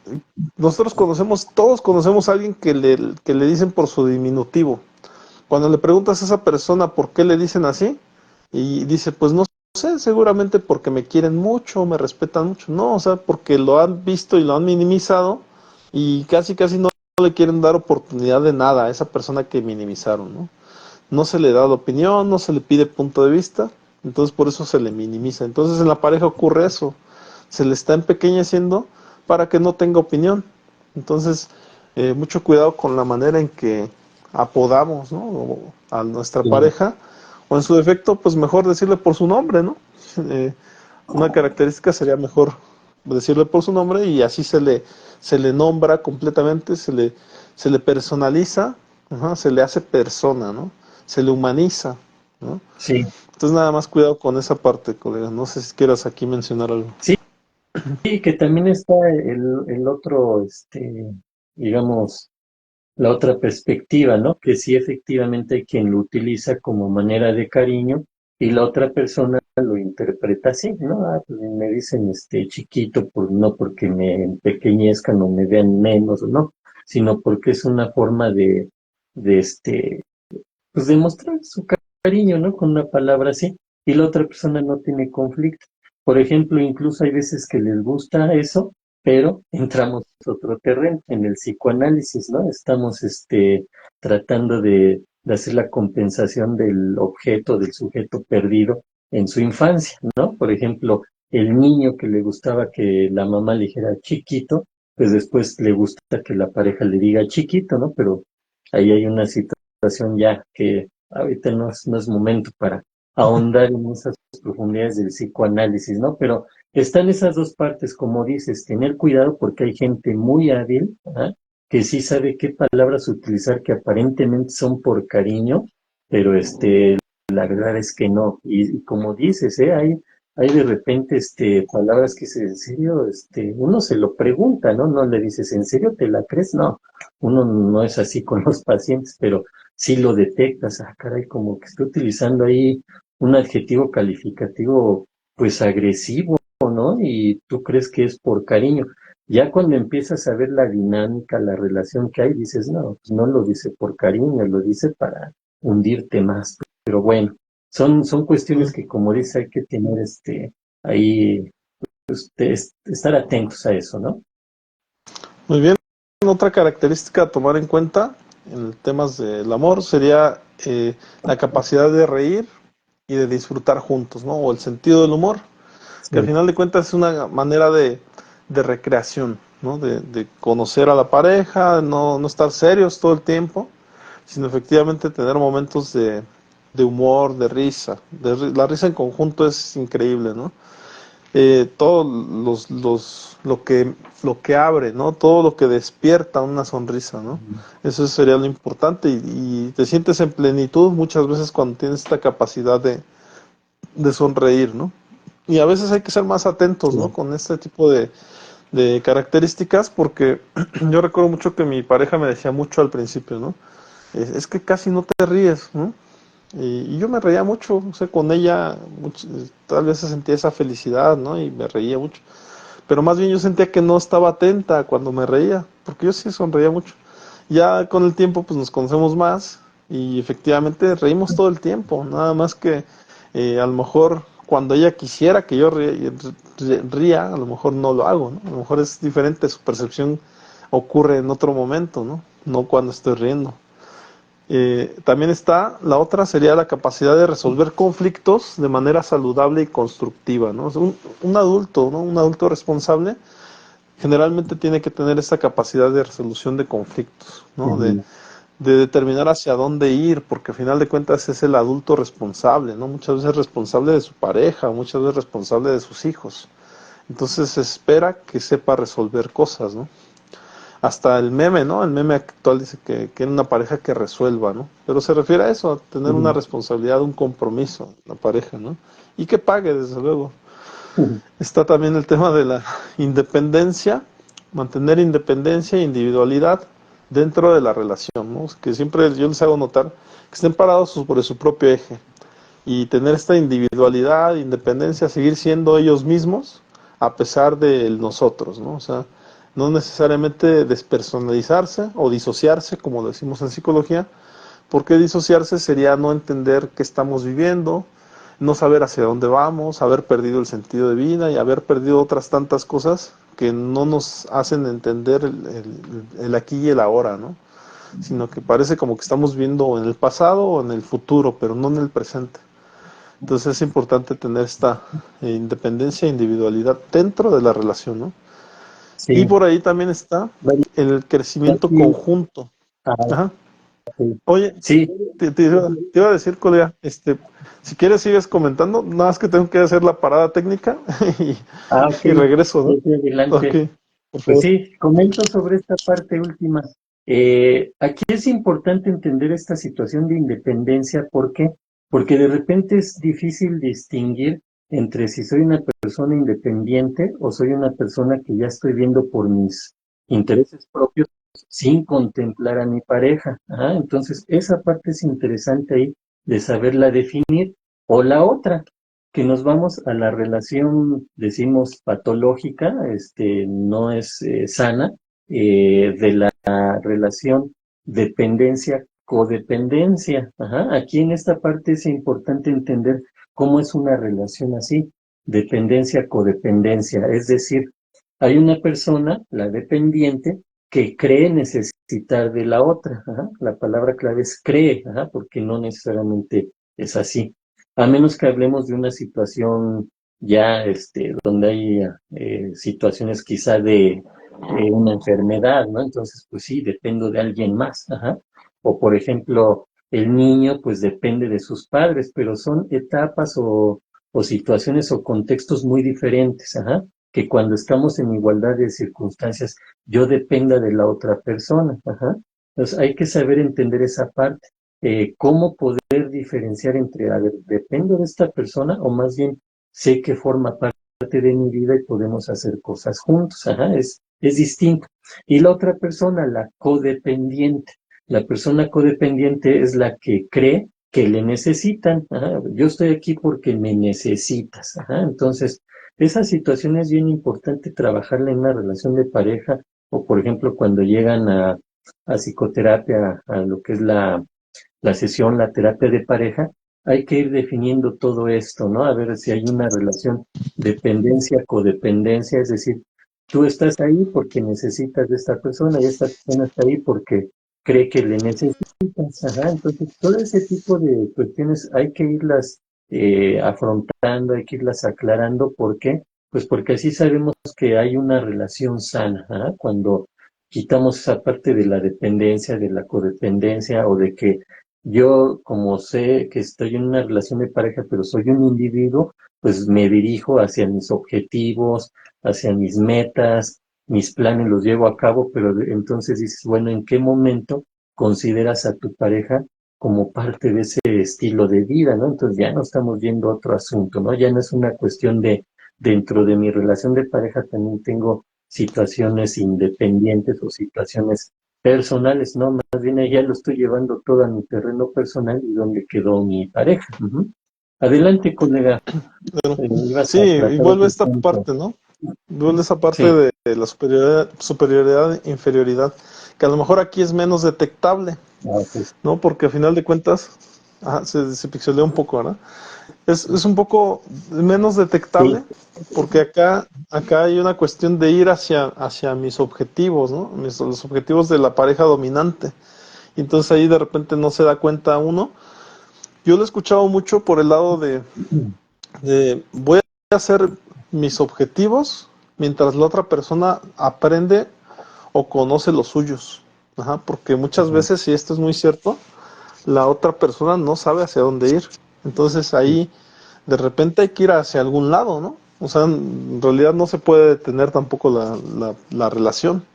nosotros conocemos, todos conocemos a alguien que le dicen por su diminutivo. Cuando le preguntas a esa persona por qué le dicen así, y dice, pues no sé, seguramente porque me quieren mucho, me respetan mucho. No, o sea, porque lo han visto y lo han minimizado y casi no le quieren dar oportunidad de nada a esa persona que minimizaron, ¿no? No se le da la opinión, no se le pide punto de vista, entonces por eso se le minimiza. Entonces en la pareja ocurre eso, se le está empequeñeciendo para que no tenga opinión. Entonces, mucho cuidado con la manera en que apodamos, ¿no? A nuestra sí, pareja, o en su defecto, pues mejor decirle por su nombre, ¿no? Eh, una característica sería mejor decirle por su nombre y así se le nombra completamente, se le personaliza, ajá, se le hace persona, ¿no? Se le humaniza, ¿no? sí, Entonces nada más cuidado con esa parte, colega. No sé si quieras aquí mencionar algo. sí, sí, que también está el otro, digamos, la otra perspectiva, ¿no? Que sí efectivamente hay quien lo utiliza como manera de cariño y la otra persona lo interpreta así, ¿no? Ah, pues me dicen chiquito, no porque me empequeñezcan o me vean menos, no, sino porque es una forma de pues demostrar su cariño, ¿no? Con una palabra así, y la otra persona no tiene conflicto. Por ejemplo, incluso hay veces que les gusta eso, pero entramos a otro terreno, en el psicoanálisis, ¿no? Estamos tratando de hacer la compensación del objeto, del sujeto perdido en su infancia, ¿no? Por ejemplo, el niño que le gustaba que la mamá le dijera chiquito, pues después le gusta que la pareja le diga chiquito, ¿no? Pero ahí hay una situación ya que ahorita no es momento para ahondar en esas profundidades del psicoanálisis, ¿no? Pero están esas dos partes, como dices, tener cuidado porque hay gente muy hábil, ¿ah? Que sí sabe qué palabras utilizar que aparentemente son por cariño, pero la verdad es que no. Y como dices, hay de repente palabras que en serio, uno se lo pregunta, ¿no? No le dices, ¿en serio te la crees? No, uno no es así con los pacientes, pero sí lo detectas, ah, caray, como que estoy utilizando ahí un adjetivo calificativo, pues agresivo, ¿no? Y tú crees que es por cariño. Ya cuando empiezas a ver la dinámica, la relación que hay, dices, no, pues no lo dice por cariño, lo dice para hundirte más. Pero bueno, son cuestiones Mm, que, como dice, hay que tener ahí, estar atentos a eso, ¿no? muy bien. Otra característica a tomar en cuenta en temas del amor sería la capacidad de reír y de disfrutar juntos, ¿no? O el sentido del humor, que al Sí, final de cuentas es una manera de recreación, ¿no? De conocer a la pareja, no estar serios todo el tiempo, sino efectivamente tener momentos de humor, de risa. La risa en conjunto es increíble, ¿no? Todo lo que abre, ¿no? Todo lo que despierta una sonrisa, ¿no? Eso sería lo importante y te sientes en plenitud muchas veces cuando tienes esta capacidad de sonreír, ¿no? Y a veces hay que ser más atentos, ¿no? sí, Con este tipo de características, porque yo recuerdo mucho que mi pareja me decía mucho al principio, ¿no? Es que casi no te ríes, ¿no? Y yo me reía mucho, o sea, con ella tal vez se sentía esa felicidad, ¿no? Y me reía mucho. Pero más bien yo sentía que no estaba atenta cuando me reía, porque yo sí sonreía mucho. Ya con el tiempo pues nos conocemos más y efectivamente reímos todo el tiempo, nada más que a lo mejor cuando ella quisiera que yo ría, a lo mejor no lo hago, ¿no? A lo mejor es diferente, su percepción ocurre en otro momento, ¿no? No cuando estoy riendo. También está, la otra sería la capacidad de resolver conflictos de manera saludable y constructiva, ¿no? O sea, un adulto, ¿no? Un adulto responsable generalmente tiene que tener esta capacidad de resolución de conflictos, ¿no? Ujú. De determinar hacia dónde ir, porque al final de cuentas es el adulto responsable, ¿no? Muchas veces responsable de su pareja, muchas veces responsable de sus hijos. Entonces se espera que sepa resolver cosas, ¿no? Hasta el meme, ¿no? El meme actual dice que una pareja que resuelva, ¿no? Pero se refiere a eso, a tener una Ujú. responsabilidad, un compromiso, la pareja, ¿no? Y que pague, desde luego. Ujú. Está también el tema de la independencia, mantener independencia e individualidad dentro de la relación, ¿no? Que siempre yo les hago notar que estén parados sobre su propio eje y tener esta individualidad, independencia, seguir siendo ellos mismos a pesar de nosotros, ¿no? O sea, no necesariamente despersonalizarse o disociarse, como decimos en psicología, porque disociarse sería no entender qué estamos viviendo, no saber hacia dónde vamos, haber perdido el sentido de vida y haber perdido otras tantas cosas que no nos hacen entender el aquí y el ahora, ¿no? Sino que parece como que estamos viendo en el pasado o en el futuro, pero no en el presente. Entonces es importante tener esta independencia e individualidad dentro de la relación, ¿no? Y Sí, por ahí también está bueno, el crecimiento aquí, conjunto. ah, Ajá. sí, Oye, sí, te iba a decir, colega, si quieres sigues comentando, nada más que tengo que hacer la parada técnica y, ok, y regreso, sí, ¿no? sí, Ok, adelante. por Pues favor. sí, comento sobre esta parte última. Aquí es importante entender esta situación de independencia. ¿Por qué? Porque de repente es difícil distinguir entre si soy una persona independiente o soy una persona que ya estoy viendo por mis intereses propios sin contemplar a mi pareja. ¿Ah? Entonces, esa parte es interesante ahí de saberla definir. O la otra, que nos vamos a la relación, decimos, patológica, no es sana, de la relación dependencia-codependencia. Ajá. Aquí en esta parte es importante entender cómo es una relación así, dependencia-codependencia. Es decir, hay una persona, la dependiente, que cree necesitar de la otra. Ajá. La palabra clave es cree, ajá, porque no necesariamente es así. A menos que hablemos de una situación ya donde hay situaciones quizá de una enfermedad, ¿no? Entonces, pues sí, dependo de alguien más, ajá. O por ejemplo, el niño pues depende de sus padres, pero son etapas o situaciones o contextos muy diferentes, ajá, que cuando estamos en igualdad de circunstancias, yo dependa de la otra persona, ajá. Entonces hay que saber entender esa parte, cómo poder diferenciar entre, a ver, dependo de esta persona o más bien sé que forma parte de mi vida y podemos hacer cosas juntos, ajá, es distinto. Y la otra persona, la codependiente. La persona codependiente es la que cree que le necesitan. Ajá. Yo estoy aquí porque me necesitas. Ajá. Entonces, esa situación es bien importante trabajarla en una relación de pareja o, por ejemplo, cuando llegan a psicoterapia, a lo que es la sesión, la terapia de pareja, hay que ir definiendo todo esto, ¿no? A ver si hay una relación dependencia, codependencia, es decir, tú estás ahí porque necesitas de esta persona y esta persona está ahí porque cree que le necesitas, ajá. Entonces, todo ese tipo de cuestiones hay que irlas afrontando, hay que irlas aclarando. ¿Por qué? Pues porque así sabemos que hay una relación sana, ¿ah? Cuando quitamos esa parte de la dependencia, de la codependencia o de que yo, como sé que estoy en una relación de pareja, pero soy un individuo, pues me dirijo hacia mis objetivos, hacia mis metas, mis planes los llevo a cabo, pero entonces dices, bueno, ¿en qué momento consideras a tu pareja como parte de ese estilo de vida, ¿no? Entonces ya no estamos viendo otro asunto, ¿no? Ya no es una cuestión de, dentro de mi relación de pareja también tengo situaciones independientes o situaciones personales, no, más bien ya lo estoy llevando todo a mi terreno personal y donde quedó mi pareja. Ujú. Adelante, colega. Pero, Ibas sí, a y tratar vuelve otro esta punto. parte, ¿no? Vuelve esa parte Sí, de la superioridad, inferioridad, que a lo mejor aquí es menos detectable, pues, ¿no? Porque a final de cuentas, se pixelea un poco, ¿verdad? Es un poco menos sí, detectable, porque acá hay una cuestión de ir hacia mis objetivos, ¿no? Los objetivos de la pareja dominante. Y entonces ahí de repente no se da cuenta uno. Yo lo he escuchado mucho por el lado de voy a hacer mis objetivos mientras la otra persona aprende o conoce los suyos. Ajá, porque muchas ajá, veces, y esto es muy cierto, la otra persona no sabe hacia dónde ir. Entonces sí, ahí de repente hay que ir hacia algún lado, ¿no? O sea, en realidad no se puede detener tampoco la relación.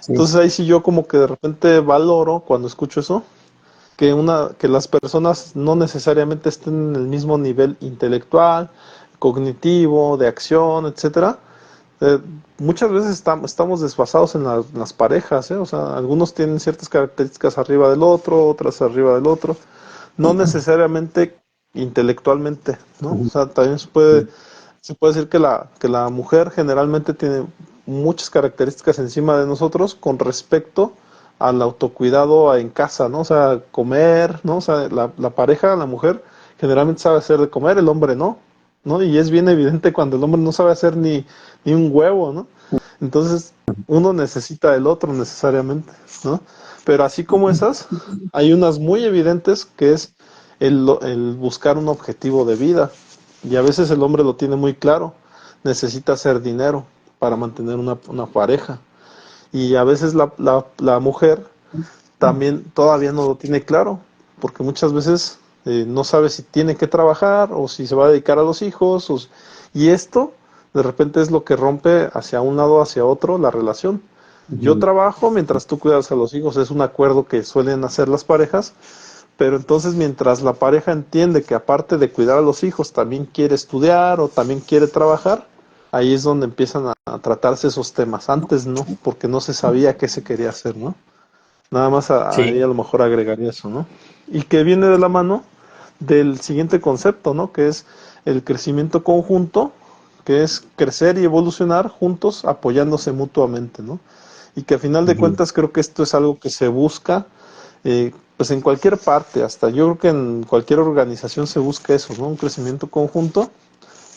sí, Entonces ahí sí yo como que de repente valoro cuando escucho eso, que las personas no necesariamente estén en el mismo nivel intelectual, cognitivo, de acción, etcétera. Eh, Muchas veces estamos desfasados en las parejas, ¿eh? O sea, algunos tienen ciertas características arriba del otro, otras arriba del otro, no necesariamente intelectualmente, ¿no? O ujú, sea, también sí, se puede decir que la mujer generalmente tiene muchas características encima de nosotros con respecto al autocuidado en casa, ¿no? O sea, comer, ¿no? O sea, la pareja, la mujer, generalmente sabe hacer de comer, el hombre no, ¿no? Y es bien evidente cuando el hombre no sabe hacer ni un huevo, ¿no? Entonces, uno necesita del otro necesariamente, ¿no? Pero así como esas, hay unas muy evidentes que es el buscar un objetivo de vida. Y a veces el hombre lo tiene muy claro, necesita hacer dinero para mantener una pareja. Y a veces la mujer también todavía no lo tiene claro, porque muchas veces no sabe si tiene que trabajar o si se va a dedicar a los hijos. Y esto de repente es lo que rompe hacia un lado, hacia otro la relación. Yo ujú, trabajo mientras tú cuidas a los hijos, es un acuerdo que suelen hacer las parejas, pero entonces mientras la pareja entiende que aparte de cuidar a los hijos también quiere estudiar o también quiere trabajar, ahí es donde empiezan a tratarse esos temas. Antes no, porque no se sabía qué se quería hacer, ¿no? Nada más ahí sí, a lo mejor agregaría eso, ¿no? Y que viene de la mano del siguiente concepto, ¿no? Que es el crecimiento conjunto, que es crecer y evolucionar juntos apoyándose mutuamente, ¿no? Y que a final de ujú. cuentas creo que esto es algo que se busca pues en cualquier parte, hasta yo creo que en cualquier organización se busca eso, ¿no? Un crecimiento conjunto,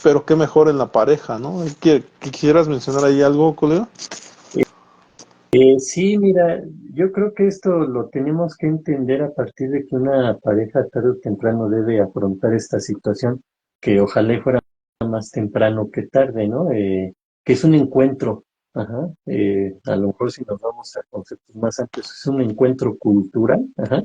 pero qué mejor en la pareja, ¿no? Que quisieras mencionar ahí algo, colega. Sí, mira, yo creo que esto lo tenemos que entender a partir de que una pareja tarde o temprano debe afrontar esta situación, que ojalá y fuera más temprano que tarde, ¿no? Que es un encuentro, ajá, a lo mejor si nos vamos a conceptos más amplios, es un encuentro cultural, ajá,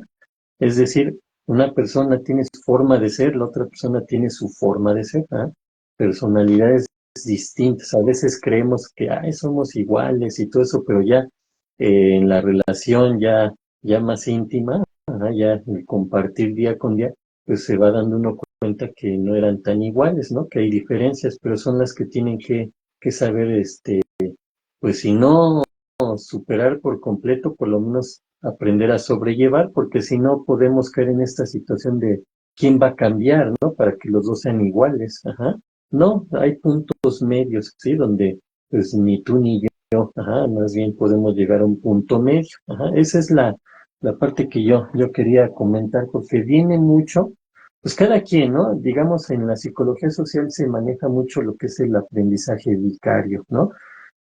es decir, una persona tiene su forma de ser, la otra persona tiene su forma de ser, ajá, personalidades distintas, a veces creemos que, ay, somos iguales y todo eso, pero ya en la relación ya más íntima, ajá, ya el compartir día con día, pues se va dando uno cuenta que no eran tan iguales, ¿no? Que hay diferencias, pero son las que tienen que saber, pues si no superar por completo, por lo menos aprender a sobrellevar, porque si no podemos caer en esta situación de quién va a cambiar, ¿no? Para que los dos sean iguales, ajá. No, hay puntos medios, ¿sí? Donde pues ni tú ni yo, ajá, más bien podemos llegar a un punto medio, ajá. Esa es la parte que yo quería comentar, porque viene mucho, pues cada quien, ¿no? Digamos, en la psicología social se maneja mucho lo que es el aprendizaje vicario, ¿no?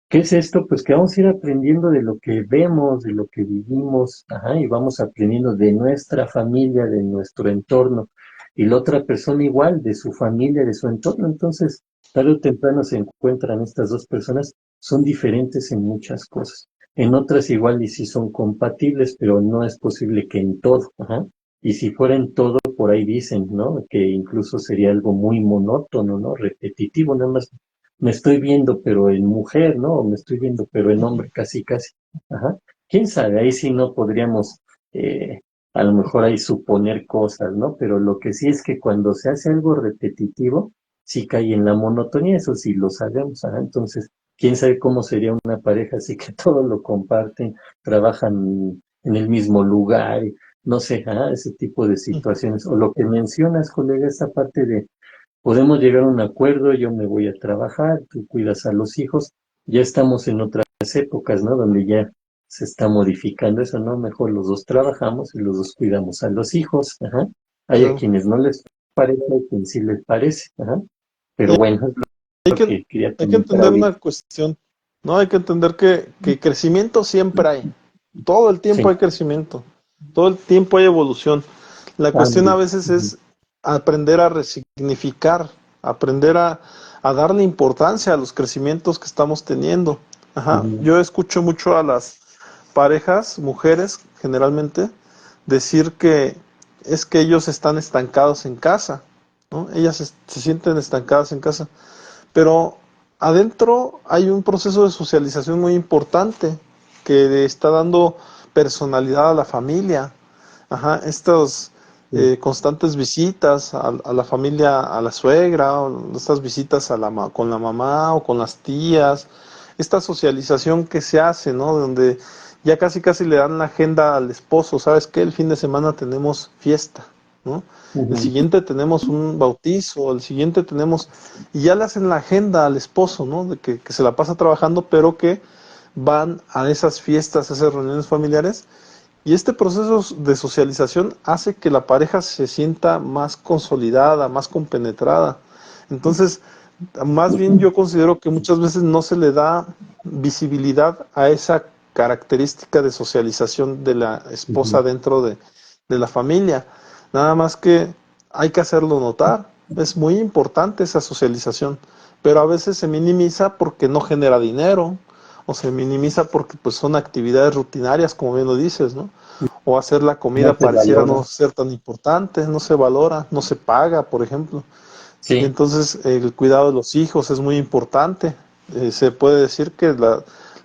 ¿Qué es esto? Pues que vamos a ir aprendiendo de lo que vemos, de lo que vivimos, ajá, y vamos aprendiendo de nuestra familia, de nuestro entorno, y la otra persona igual, de su familia, de su entorno. Entonces, tarde o temprano se encuentran estas dos personas, son diferentes en muchas cosas. En otras igual y sí son compatibles, pero no es posible que en todo, ajá. Y si fuera en todo, por ahí dicen, ¿no? Que incluso sería algo muy monótono, ¿no? Repetitivo, nada más me estoy viendo pero en mujer, ¿no? O me estoy viendo pero en hombre, casi, casi. Ajá. ¿Quién sabe? Ahí sí no podríamos, eh, a lo mejor ahí suponer cosas, ¿no? Pero lo que sí es que cuando se hace algo repetitivo, sí cae en la monotonía, eso sí lo sabemos, ajá. Entonces, quién sabe cómo sería una pareja así que todo lo comparten, trabajan en el mismo lugar, y no sé, ese tipo de situaciones. O lo que mencionas, colega, esa parte de podemos llegar a un acuerdo, yo me voy a trabajar, tú cuidas a los hijos, ya estamos en otras épocas, ¿no? Donde ya se está modificando eso, ¿no? Mejor los dos trabajamos y los dos cuidamos a los hijos, ajá. Hay a Claro. quienes no les parece, hay a quienes sí les parece, ajá. Y Pero bueno, es hay lo que, que quería hay que comentar entender ahorita. una cuestión, ¿no? Hay que entender que crecimiento siempre hay. Todo el tiempo Sí, hay crecimiento. Todo el tiempo hay evolución. La cuestión a cambio. veces Ujú, es aprender a resignificar, aprender a darle importancia a los crecimientos que estamos teniendo. Ajá. ujú, Yo escucho mucho a las parejas, mujeres generalmente, decir que es que ellos están estancados en casa, ¿no? Ellas se sienten estancadas en casa, pero adentro hay un proceso de socialización muy importante que le está dando personalidad a la familia. Ajá, estas sí, constantes visitas a la familia, a la suegra, o estas visitas con la mamá o con las tías, esta socialización que se hace, ¿no? Donde ya casi casi le dan la agenda al esposo, ¿sabes qué? El fin de semana tenemos fiesta, ¿no? El ujú, siguiente tenemos un bautizo, el siguiente tenemos, y ya le hacen la agenda al esposo, ¿no? De que se la pasa trabajando, pero que van a esas fiestas, a esas reuniones familiares, y este proceso de socialización hace que la pareja se sienta más consolidada, más compenetrada. Entonces, más bien yo considero que muchas veces no se le da visibilidad a esa característica de socialización de la esposa ujú. dentro de la familia. Nada más que hay que hacerlo notar. Es muy importante esa socialización, pero a veces se minimiza porque no genera dinero o se minimiza porque pues son actividades rutinarias, como bien lo dices, ¿no? O hacer la No comida se pareciera valora. no ser tan importante, no se valora, no se paga, por ejemplo. Y Sí, entonces el cuidado de los hijos es muy importante. Se puede decir que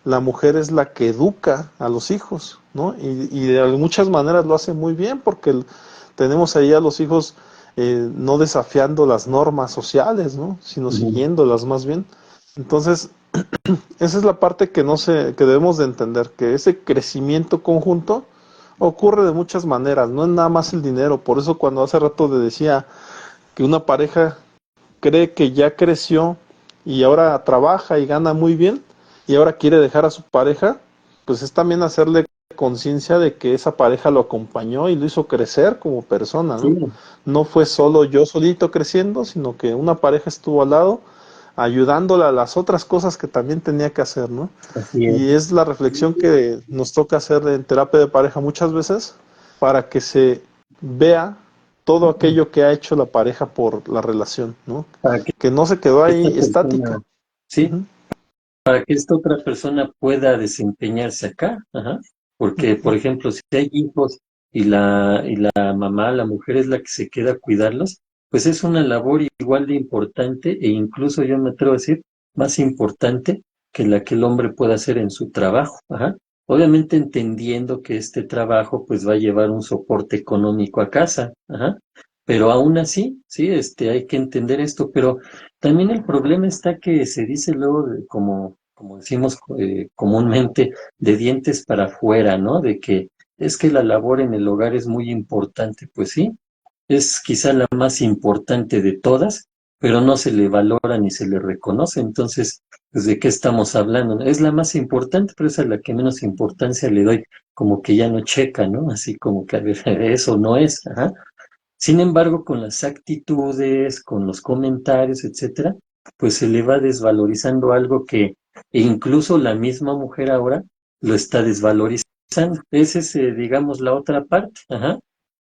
la mujer es la que educa a los hijos, ¿no? Y de muchas maneras lo hace muy bien porque tenemos ahí a los hijos no desafiando las normas sociales, ¿no? Sino ujú, siguiéndolas más bien. Entonces, esa es la parte que no se, que debemos de entender, que ese crecimiento conjunto ocurre de muchas maneras, no es nada más el dinero. Por eso cuando hace rato le decía que una pareja cree que ya creció y ahora trabaja y gana muy bien y ahora quiere dejar a su pareja, pues es también hacerle conciencia de que esa pareja lo acompañó y lo hizo crecer como persona, sí, ¿no? No fue solo yo solito creciendo, sino que una pareja estuvo al lado ayudándole a las otras cosas que también tenía que hacer, ¿no? así es. Y es la reflexión que nos toca hacer en terapia de pareja muchas veces para que se vea todo aquello que ha hecho la pareja por la relación, ¿no? Para que Que no se quedó esta ahí persona, estática. sí, Ujú, para que esta otra persona pueda desempeñarse acá, ajá. Porque, por ujú, ejemplo, si hay hijos y la mamá, la mujer es la que se queda a cuidarlos, pues es una labor igual de importante e incluso yo me atrevo a decir más importante que la que el hombre pueda hacer en su trabajo, ajá. Obviamente entendiendo que este trabajo pues va a llevar un soporte económico a casa, ajá. Pero aún así, sí, hay que entender esto, pero también el problema está que se dice luego, como decimos comúnmente, de dientes para afuera, ¿no? De que es que la labor en el hogar es muy importante. Pues sí, es quizá la más importante de todas, pero no se le valora ni se le reconoce. Entonces, pues, ¿de qué estamos hablando? Es la más importante, pero es a la que menos importancia le doy, como que ya no checa, ¿no? Así como que a ver, eso no es, ajá. Sin embargo, con las actitudes, con los comentarios, etcétera, pues se le va desvalorizando algo que incluso la misma mujer ahora lo está desvalorizando. Esa es, digamos, la otra parte, ajá.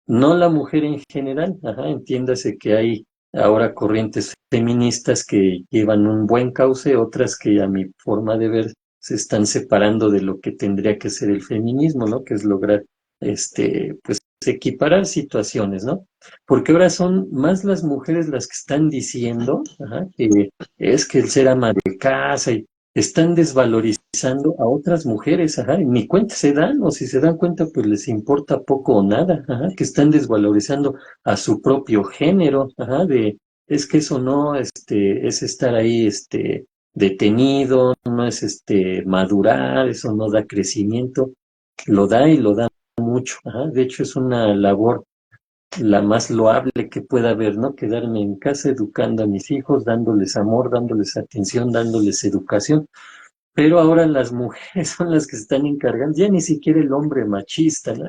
No la mujer en general, ajá. Entiéndase que hay ahora corrientes feministas que llevan un buen cauce, otras que a mi forma de ver se están separando de lo que tendría que ser el feminismo, ¿no? Que es lograr, pues equiparar situaciones, ¿no? Porque ahora son más las mujeres las que están diciendo, ajá, que es que el ser ama de casa y están desvalorizando a otras mujeres, ajá, y ni cuenta se dan, o si se dan cuenta, pues les importa poco o nada, ajá, que están desvalorizando a su propio género, ajá, es que eso no, es estar ahí, detenido, no es madurar, eso no da crecimiento, lo da y lo da mucho. Ajá. De hecho, es una labor la más loable que pueda haber, ¿no? Quedarme en casa educando a mis hijos, dándoles amor, dándoles atención, dándoles educación. Pero ahora las mujeres son las que se están encargando, ya ni siquiera el hombre machista, ¿no?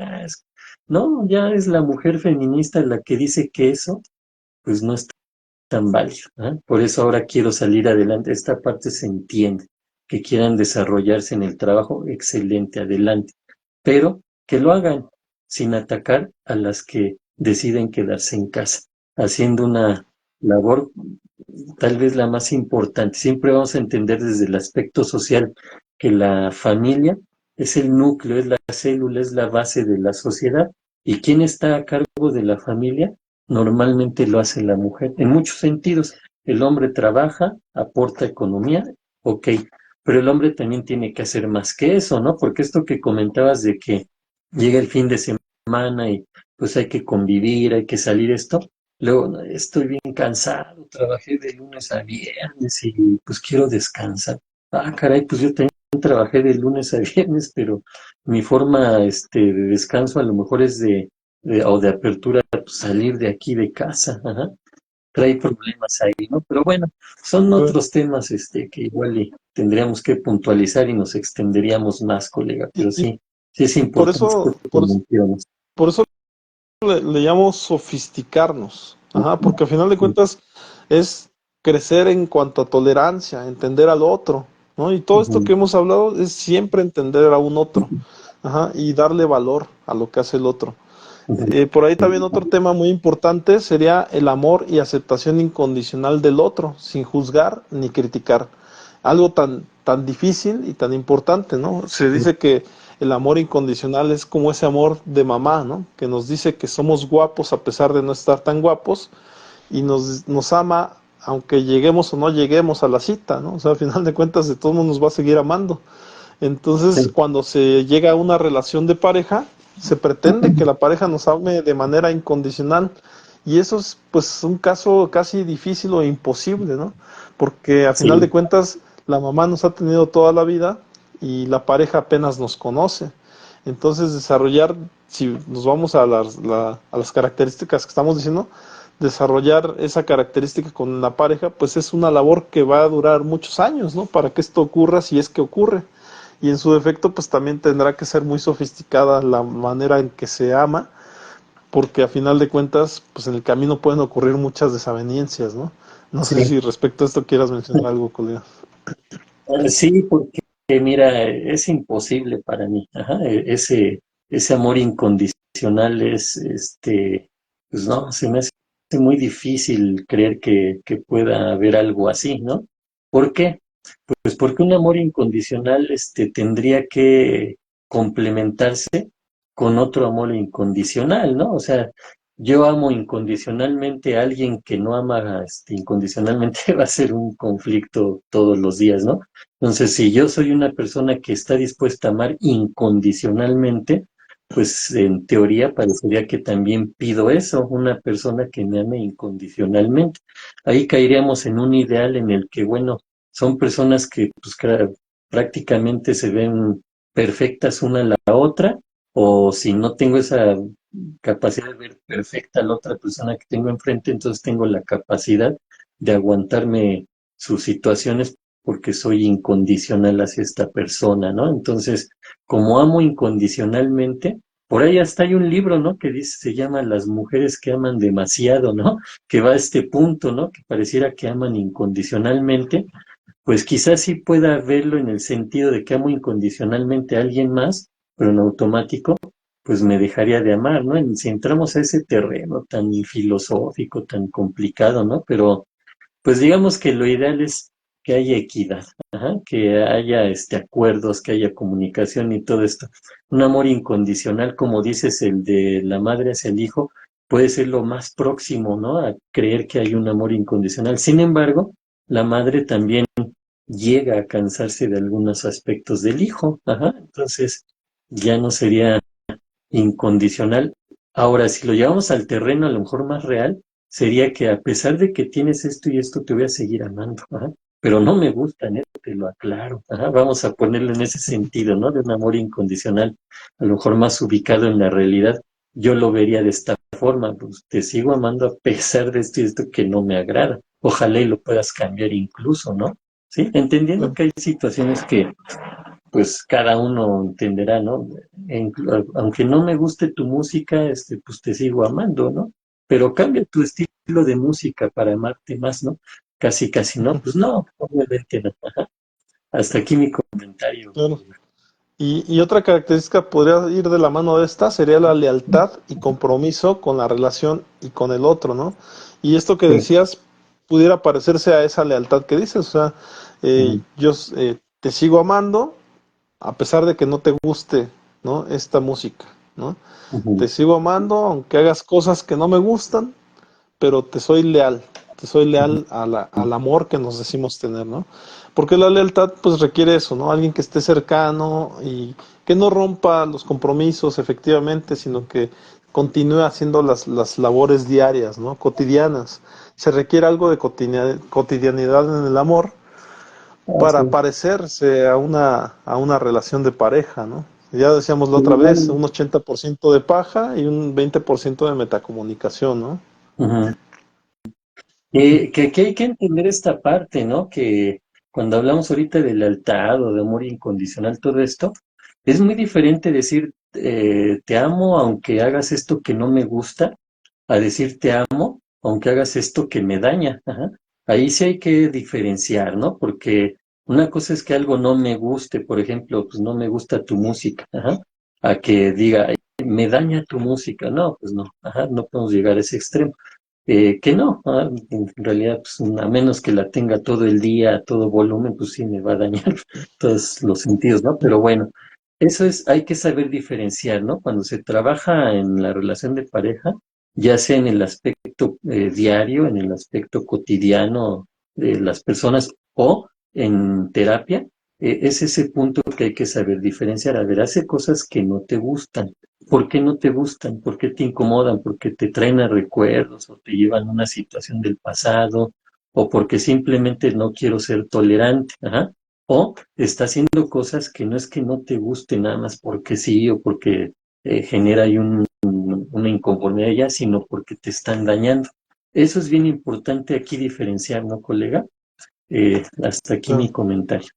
No, ya es la mujer feminista la que dice que eso, pues no es tan válido, ¿ah? Por eso ahora quiero salir adelante. Esta parte se entiende, que quieran desarrollarse en el trabajo, excelente, adelante, pero que lo hagan sin atacar a las que deciden quedarse en casa, haciendo una labor tal vez la más importante. Siempre vamos a entender desde el aspecto social que la familia es el núcleo, es la célula, es la base de la sociedad. ¿Y quién está a cargo de la familia? Normalmente lo hace la mujer, en muchos sentidos. El hombre trabaja, aporta economía, ok, pero el hombre también tiene que hacer más que eso, ¿no? Porque esto que comentabas de que llega el fin de semana y pues hay que convivir, hay que salir esto, luego "No, estoy bien cansado, trabajé de lunes a viernes y pues quiero descansar. Ah, caray, pues yo también trabajé de lunes a viernes, pero mi forma de descanso a lo mejor es o de apertura, pues, salir de aquí de casa, ajá. Trae problemas ahí, ¿no? Pero bueno, son Sí. otros temas que igual y tendríamos que puntualizar y nos extenderíamos más, colega, Y, pero y sí, sí es por importante esto eso, que mencionas. por eso le llamo sofisticarnos, ajá, porque al final de cuentas es crecer en cuanto a tolerancia, entender al otro, ¿no? Y todo esto Ujú, que hemos hablado es siempre entender a un otro, ajá, y darle valor a lo que hace el otro. ujú. Por ahí también otro tema muy importante sería el amor y aceptación incondicional del otro, sin juzgar ni criticar. Algo tan difícil y tan importante, ¿no? Se dice que el amor incondicional es como ese amor de mamá, ¿no? Que nos dice que somos guapos a pesar de no estar tan guapos y nos ama aunque lleguemos o no lleguemos a la cita, ¿no? O sea, al final de cuentas de todos modos nos va a seguir amando. Entonces, Sí, cuando se llega a una relación de pareja, se pretende que la pareja nos ame de manera incondicional. Y eso es pues un caso casi difícil o imposible, ¿no? Porque a final de sí, cuentas la mamá nos ha tenido toda la vida y la pareja apenas nos conoce. Entonces desarrollar, si nos vamos a a las características que estamos diciendo, desarrollar esa característica con la pareja, pues es una labor que va a durar muchos años, ¿no? Para que esto ocurra, si es que ocurre. Y en su defecto, pues también tendrá que ser muy sofisticada la manera en que se ama, porque a final de cuentas, pues en el camino pueden ocurrir muchas desavenencias, ¿no? No sé sí. si respecto a esto quieras mencionar algo, colega. Sí, porque mira, es imposible para mí. Ajá, ese amor incondicional es, pues no, se me hace muy difícil creer que pueda haber algo así, ¿no? ¿Por qué? Pues porque un amor incondicional, tendría que complementarse con otro amor incondicional, ¿no? O sea, yo amo incondicionalmente a alguien que no ama, incondicionalmente, va a ser un conflicto todos los días, ¿no? Entonces, si yo soy una persona que está dispuesta a amar incondicionalmente, pues en teoría parecería que también pido eso, una persona que me ame incondicionalmente. Ahí caeríamos en un ideal en el que, bueno, son personas que pues prácticamente se ven perfectas una a la otra, o si no tengo esa capacidad de ver perfecta a la otra persona que tengo enfrente, entonces tengo la capacidad de aguantarme sus situaciones porque soy incondicional hacia esta persona, ¿no? Entonces, como amo incondicionalmente, por ahí hasta hay un libro, ¿no? Que dice, se llama Las mujeres que aman demasiado, ¿no? Que va a este punto, ¿no? Que pareciera que aman incondicionalmente, pues quizás sí pueda verlo en el sentido de que amo incondicionalmente a alguien más, pero en automático, pues me dejaría de amar, ¿no? Si entramos a ese terreno tan filosófico, tan complicado, ¿no? Pero pues digamos que lo ideal es que haya equidad, ajá, que haya acuerdos, que haya comunicación y todo esto. Un amor incondicional, como dices, el de la madre hacia el hijo, puede ser lo más próximo, ¿no? A creer que hay un amor incondicional. Sin embargo, la madre también llega a cansarse de algunos aspectos del hijo, ajá, entonces ya no sería incondicional. Ahora, si lo llevamos al terreno a lo mejor más real, sería que a pesar de que tienes esto y esto, te voy a seguir amando, ajá, pero no me gustan, te lo aclaro. Ajá, vamos a ponerlo en ese sentido, ¿no? De un amor incondicional, a lo mejor más ubicado en la realidad. Yo lo vería de esta forma, pues te sigo amando a pesar de esto y esto que no me agrada. Ojalá y lo puedas cambiar incluso, ¿no? Sí, entendiendo que hay situaciones que pues cada uno entenderá, ¿no? Aunque no me guste tu música, pues te sigo amando, ¿no? Pero cambia tu estilo de música para amarte más, ¿no? Casi, casi no, pues no, obviamente no. Ajá. Hasta aquí mi comentario. Claro. Y otra característica podría ir de la mano de esta sería la lealtad y compromiso con la relación y con el otro, ¿no? Y esto que Sí. decías pudiera parecerse a esa lealtad que dices, o sea, Ujú, yo te sigo amando a pesar de que no te guste, ¿no? Esta música, ¿no? ujú, Te sigo amando aunque hagas cosas que no me gustan, pero te soy ujú. leal al amor que nos decimos tener, ¿no? Porque la lealtad pues requiere eso, ¿no? Alguien que esté cercano y que no rompa los compromisos efectivamente, sino que continúe haciendo las labores diarias, ¿no? Cotidianas. Se requiere algo de cotidianidad en el amor Ah, para sí. parecerse a una relación de pareja, ¿no? Ya decíamos la Sí, otra vez, igual, un 80% de paja y un 20% de metacomunicación, ¿no? ujú. Que hay que entender esta parte, ¿no? Que cuando hablamos ahorita de lealtad o de amor incondicional, todo esto, es muy diferente decir te amo aunque hagas esto que no me gusta, a decir te amo aunque hagas esto que me daña. Ajá. Ahí sí hay que diferenciar, ¿no? Porque una cosa es que algo no me guste, por ejemplo, pues no me gusta tu música, ajá, a que diga, "Ay, me daña tu música". No, pues no, ajá, no podemos llegar a ese extremo. Que no, en realidad, pues, a menos que la tenga todo el día, a todo volumen, pues sí me va a dañar todos los sentidos, ¿no? Pero bueno, eso es, hay que saber diferenciar, ¿no? Cuando se trabaja en la relación de pareja, ya sea en el aspecto diario, en el aspecto cotidiano de las personas o en terapia, es ese punto que hay que saber diferenciar. A ver, hace cosas que no te gustan. ¿Por qué no te gustan? ¿Por qué te incomodan? ¿Porque te traen a recuerdos o te llevan a una situación del pasado? ¿O porque simplemente no quiero ser tolerante? Ajá. O está haciendo cosas que no es que no te gusten nada más porque sí o porque genera ahí una inconformidad ya, sino porque te están dañando. Eso es bien importante aquí diferenciar, ¿no, colega? Hasta aquí mi Claro. comentario.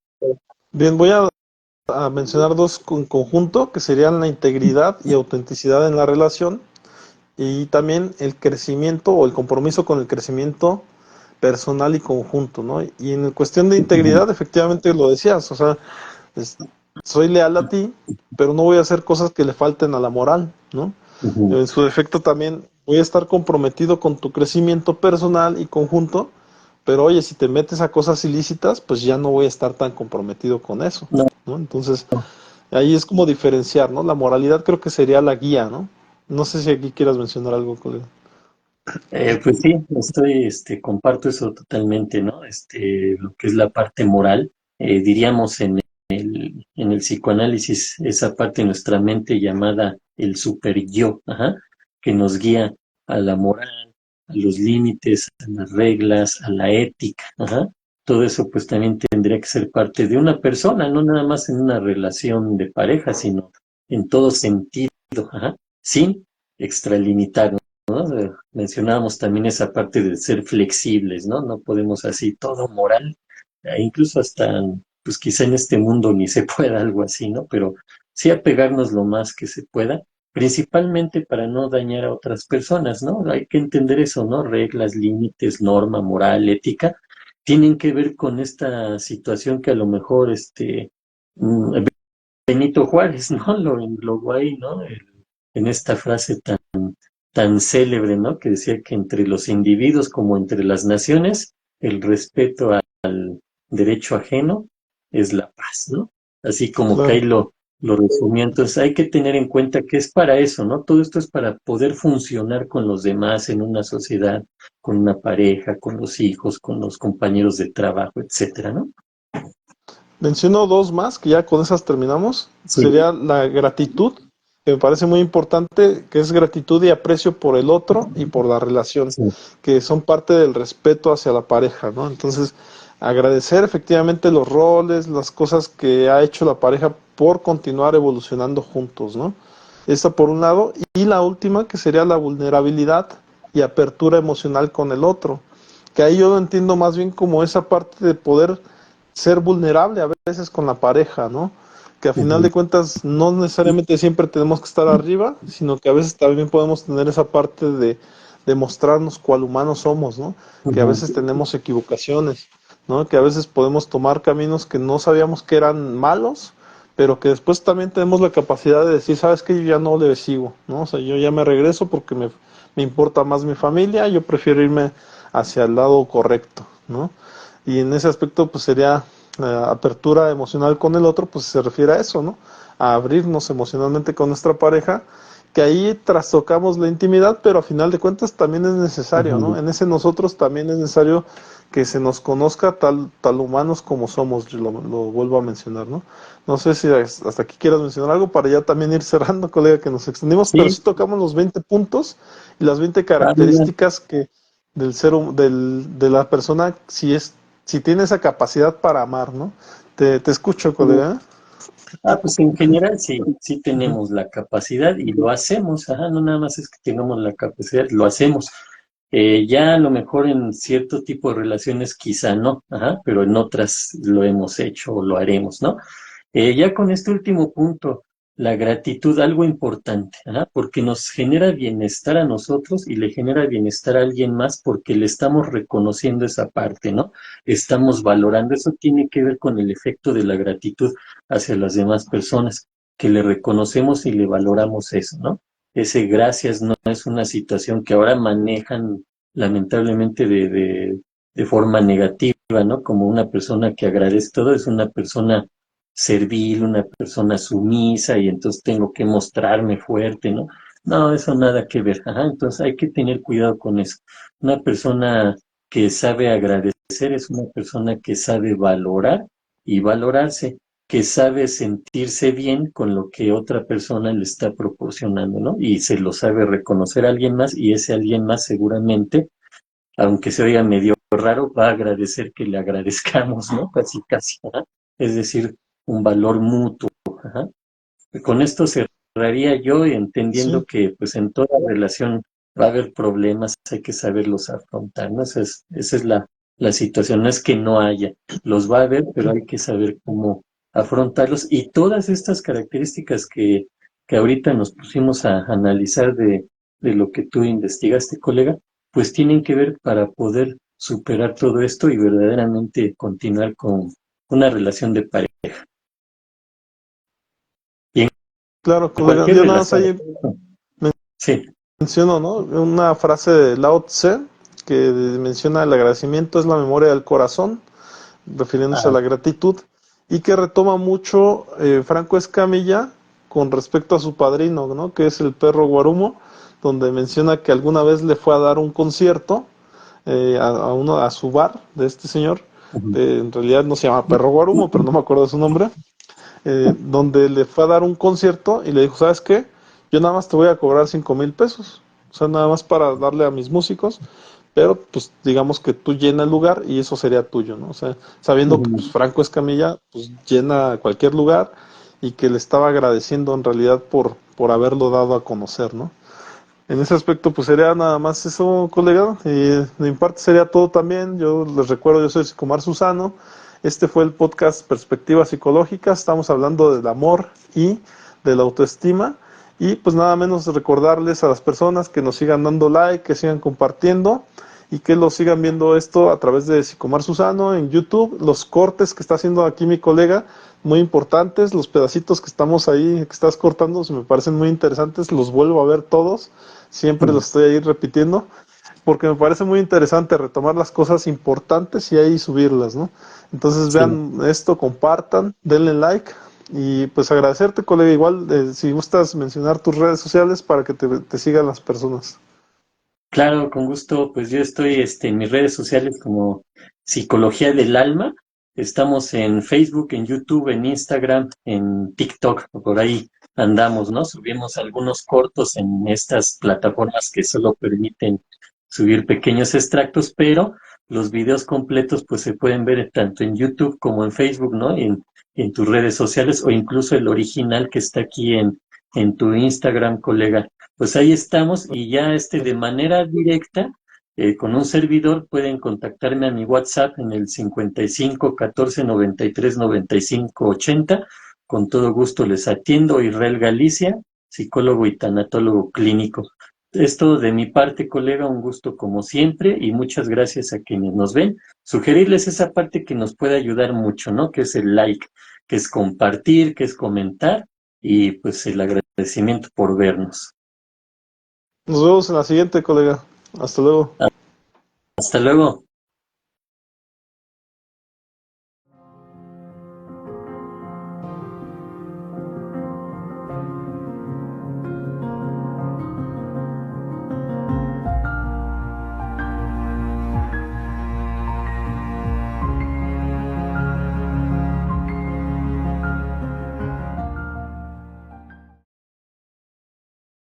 Bien, voy a mencionar dos en conjunto, que serían la integridad y autenticidad en la relación, y también el crecimiento o el compromiso con el crecimiento personal y conjunto, ¿no? Y en cuestión de Ujú, integridad, efectivamente lo decías, o sea, es- soy leal a ti, pero no voy a hacer cosas que le falten a la moral, ¿no? ujú. En su defecto también voy a estar comprometido con tu crecimiento personal y conjunto, pero oye, si te metes a cosas ilícitas, pues ya no voy a estar tan comprometido con eso, No, ¿no? Entonces, ahí es como diferenciar, ¿no? La moralidad creo que sería la guía, ¿no? No sé si aquí quieras mencionar algo, colega. pues sí, comparto eso totalmente, ¿no? Lo que es la parte moral, diríamos en el psicoanálisis, esa parte de nuestra mente llamada el super yo, ajá, que nos guía a la moral, a los límites, a las reglas, a la ética, ajá. Todo eso pues también tendría que ser parte de una persona, no nada más en una relación de pareja, sino en todo sentido, ajá, sin extralimitar, ¿no? Mencionábamos también esa parte de ser flexibles, ¿no? No podemos así todo moral, incluso hasta, pues quizá en este mundo ni se pueda algo así, ¿no? Pero sí apegarnos lo más que se pueda, principalmente para no dañar a otras personas, ¿no? Hay que entender eso, ¿no? Reglas, límites, norma, moral, ética, tienen que ver con esta situación que a lo mejor mm, Benito Juárez, ¿no? Lo englobó ahí, ¿no? En esta frase tan célebre, ¿no? Que decía que entre los individuos como entre las naciones, el respeto al derecho ajeno es la paz, ¿no? Así como que ahí Claro. lo resumió. Entonces hay que tener en cuenta que es para eso, ¿no? Todo esto es para poder funcionar con los demás en una sociedad, con una pareja, con los hijos, con los compañeros de trabajo, etcétera, ¿no? Menciono dos más, que ya con esas terminamos. Sí, Sería la gratitud, que me parece muy importante, que es gratitud y aprecio por el otro y por la relación, sí. que son parte del respeto hacia la pareja, ¿no? Entonces, agradecer efectivamente los roles, las cosas que ha hecho la pareja por continuar evolucionando juntos, ¿no? Esta por un lado, y la última que sería la vulnerabilidad y apertura emocional con el otro, que ahí yo lo entiendo más bien como esa parte de poder ser vulnerable a veces con la pareja, ¿no? Que a final de Ujú, cuentas no necesariamente siempre tenemos que estar arriba, sino que a veces también podemos tener esa parte de mostrarnos cuál humanos somos, ¿no? Que a ujú. veces tenemos equivocaciones, ¿no? Que a veces podemos tomar caminos que no sabíamos que eran malos, pero que después también tenemos la capacidad de decir, sabes que yo ya no le sigo, ¿no? O sea, yo ya me regreso porque me importa más mi familia, yo prefiero irme hacia el lado correcto, ¿no? Y en ese aspecto, pues sería apertura emocional con el otro, pues se refiere a eso, ¿no? A abrirnos emocionalmente con nuestra pareja, que ahí trastocamos la intimidad, pero a final de cuentas también es necesario, ¿no? Ujú. En ese nosotros también es necesario que se nos conozca tal humanos como somos, lo vuelvo a mencionar, ¿no? No sé si hasta aquí quieras mencionar algo para ya también ir cerrando, colega, que nos extendimos, pero Sí, sí tocamos los 20 puntos y las 20 Manuel. características que de la persona, si tiene esa capacidad para amar, ¿no? Te escucho, colega. Pues en general sí, sí Ujú. tenemos la capacidad y lo hacemos, ajá, no nada más es que tengamos la capacidad, lo hacemos. Ya a lo mejor en cierto tipo de relaciones quizá no, ajá, pero en otras lo hemos hecho o lo haremos, ¿no? Ya con este último punto, la gratitud, algo importante, ¿ah? Porque nos genera bienestar a nosotros y le genera bienestar a alguien más porque le estamos reconociendo esa parte, ¿no? Estamos valorando, eso tiene que ver con el efecto de la gratitud hacia las demás personas, que le reconocemos y le valoramos eso, ¿no? Ese gracias no es una situación que ahora manejan lamentablemente de forma negativa, ¿no? Como una persona que agradece todo, es una persona servil, una persona sumisa y entonces tengo que mostrarme fuerte, ¿no? No, eso nada que ver. Ajá, entonces hay que tener cuidado con eso. Una persona que sabe agradecer es una persona que sabe valorar y valorarse, que sabe sentirse bien con lo que otra persona le está proporcionando, ¿no? Y se lo sabe reconocer a alguien más y ese alguien más seguramente, aunque se oiga medio raro, va a agradecer que le agradezcamos, ¿no? Casi, casi. Ajá. Es decir, un valor mutuo. Ajá. Con esto cerraría yo entendiendo Sí, que pues en toda relación va a haber problemas, hay que saberlos afrontar, ¿no? Esa es la situación, no es que no haya, los va a haber, pero hay que saber cómo afrontarlos y todas estas características que ahorita nos pusimos a analizar de lo que tú investigaste, colega, pues tienen que ver para poder superar todo esto y verdaderamente continuar con una relación de pareja. Y en claro, colega. cualquier Yo nada más relación. ahí Sí. menciono, ¿no? Una frase de Lao Tse que menciona el agradecimiento es la memoria del corazón, refiriéndose a Ah, la gratitud, y que retoma mucho Franco Escamilla con respecto a su padrino, ¿no? Que es el perro Guarumo, donde menciona que alguna vez le fue a dar un concierto a su bar de este señor, ujú, en realidad no se llama Perro Guarumo, pero no me acuerdo de su nombre, donde le fue a dar un concierto y le dijo, ¿sabes qué? Yo nada más te voy a cobrar 5,000 pesos, o sea, nada más para darle a mis músicos, pero pues digamos que tú llena el lugar y eso sería tuyo, ¿no? O sea, sabiendo que ujú. pues, Franco Escamilla pues llena cualquier lugar y que le estaba agradeciendo en realidad por haberlo dado a conocer, ¿no? En ese aspecto, pues sería nada más eso, colega. Y de mi parte sería todo también. Yo les recuerdo, yo soy Sicomar Susano. Este fue el podcast Perspectiva Psicológica. Estamos hablando del amor y de la autoestima. Y pues nada menos recordarles a las personas que nos sigan dando like, que sigan compartiendo y que lo sigan viendo esto a través de Sicomar Susano en YouTube. Los cortes que está haciendo aquí mi colega, muy importantes. Los pedacitos que estamos ahí, que estás cortando, me parecen muy interesantes. Los vuelvo a ver todos. Siempre lo estoy ahí repitiendo, porque me parece muy interesante retomar las cosas importantes y ahí subirlas, ¿no? Entonces Sí, vean esto, compartan, denle like y pues agradecerte, colega, igual si gustas mencionar tus redes sociales para que te sigan las personas. claro, con gusto. Pues yo estoy en mis redes sociales como Psicología del Alma. Estamos en Facebook, en YouTube, en Instagram, en TikTok, por ahí andamos, ¿no? Subimos algunos cortos en estas plataformas que solo permiten subir pequeños extractos, pero los videos completos pues se pueden ver tanto en YouTube como en Facebook, ¿no? En tus redes sociales o incluso el original que está aquí en tu Instagram, colega. Pues ahí estamos y ya de manera directa con un servidor pueden contactarme a mi WhatsApp en el 55 14 93 95 80. Con todo gusto les atiendo. Israel Galicia, psicólogo y tanatólogo clínico. Es todo de mi parte, colega, un gusto como siempre y muchas gracias a quienes nos ven. Sugerirles esa parte que nos puede ayudar mucho, ¿no? Que es el like, que es compartir, que es comentar y pues el agradecimiento por vernos. Nos vemos en la siguiente, colega. Hasta luego. Hasta luego.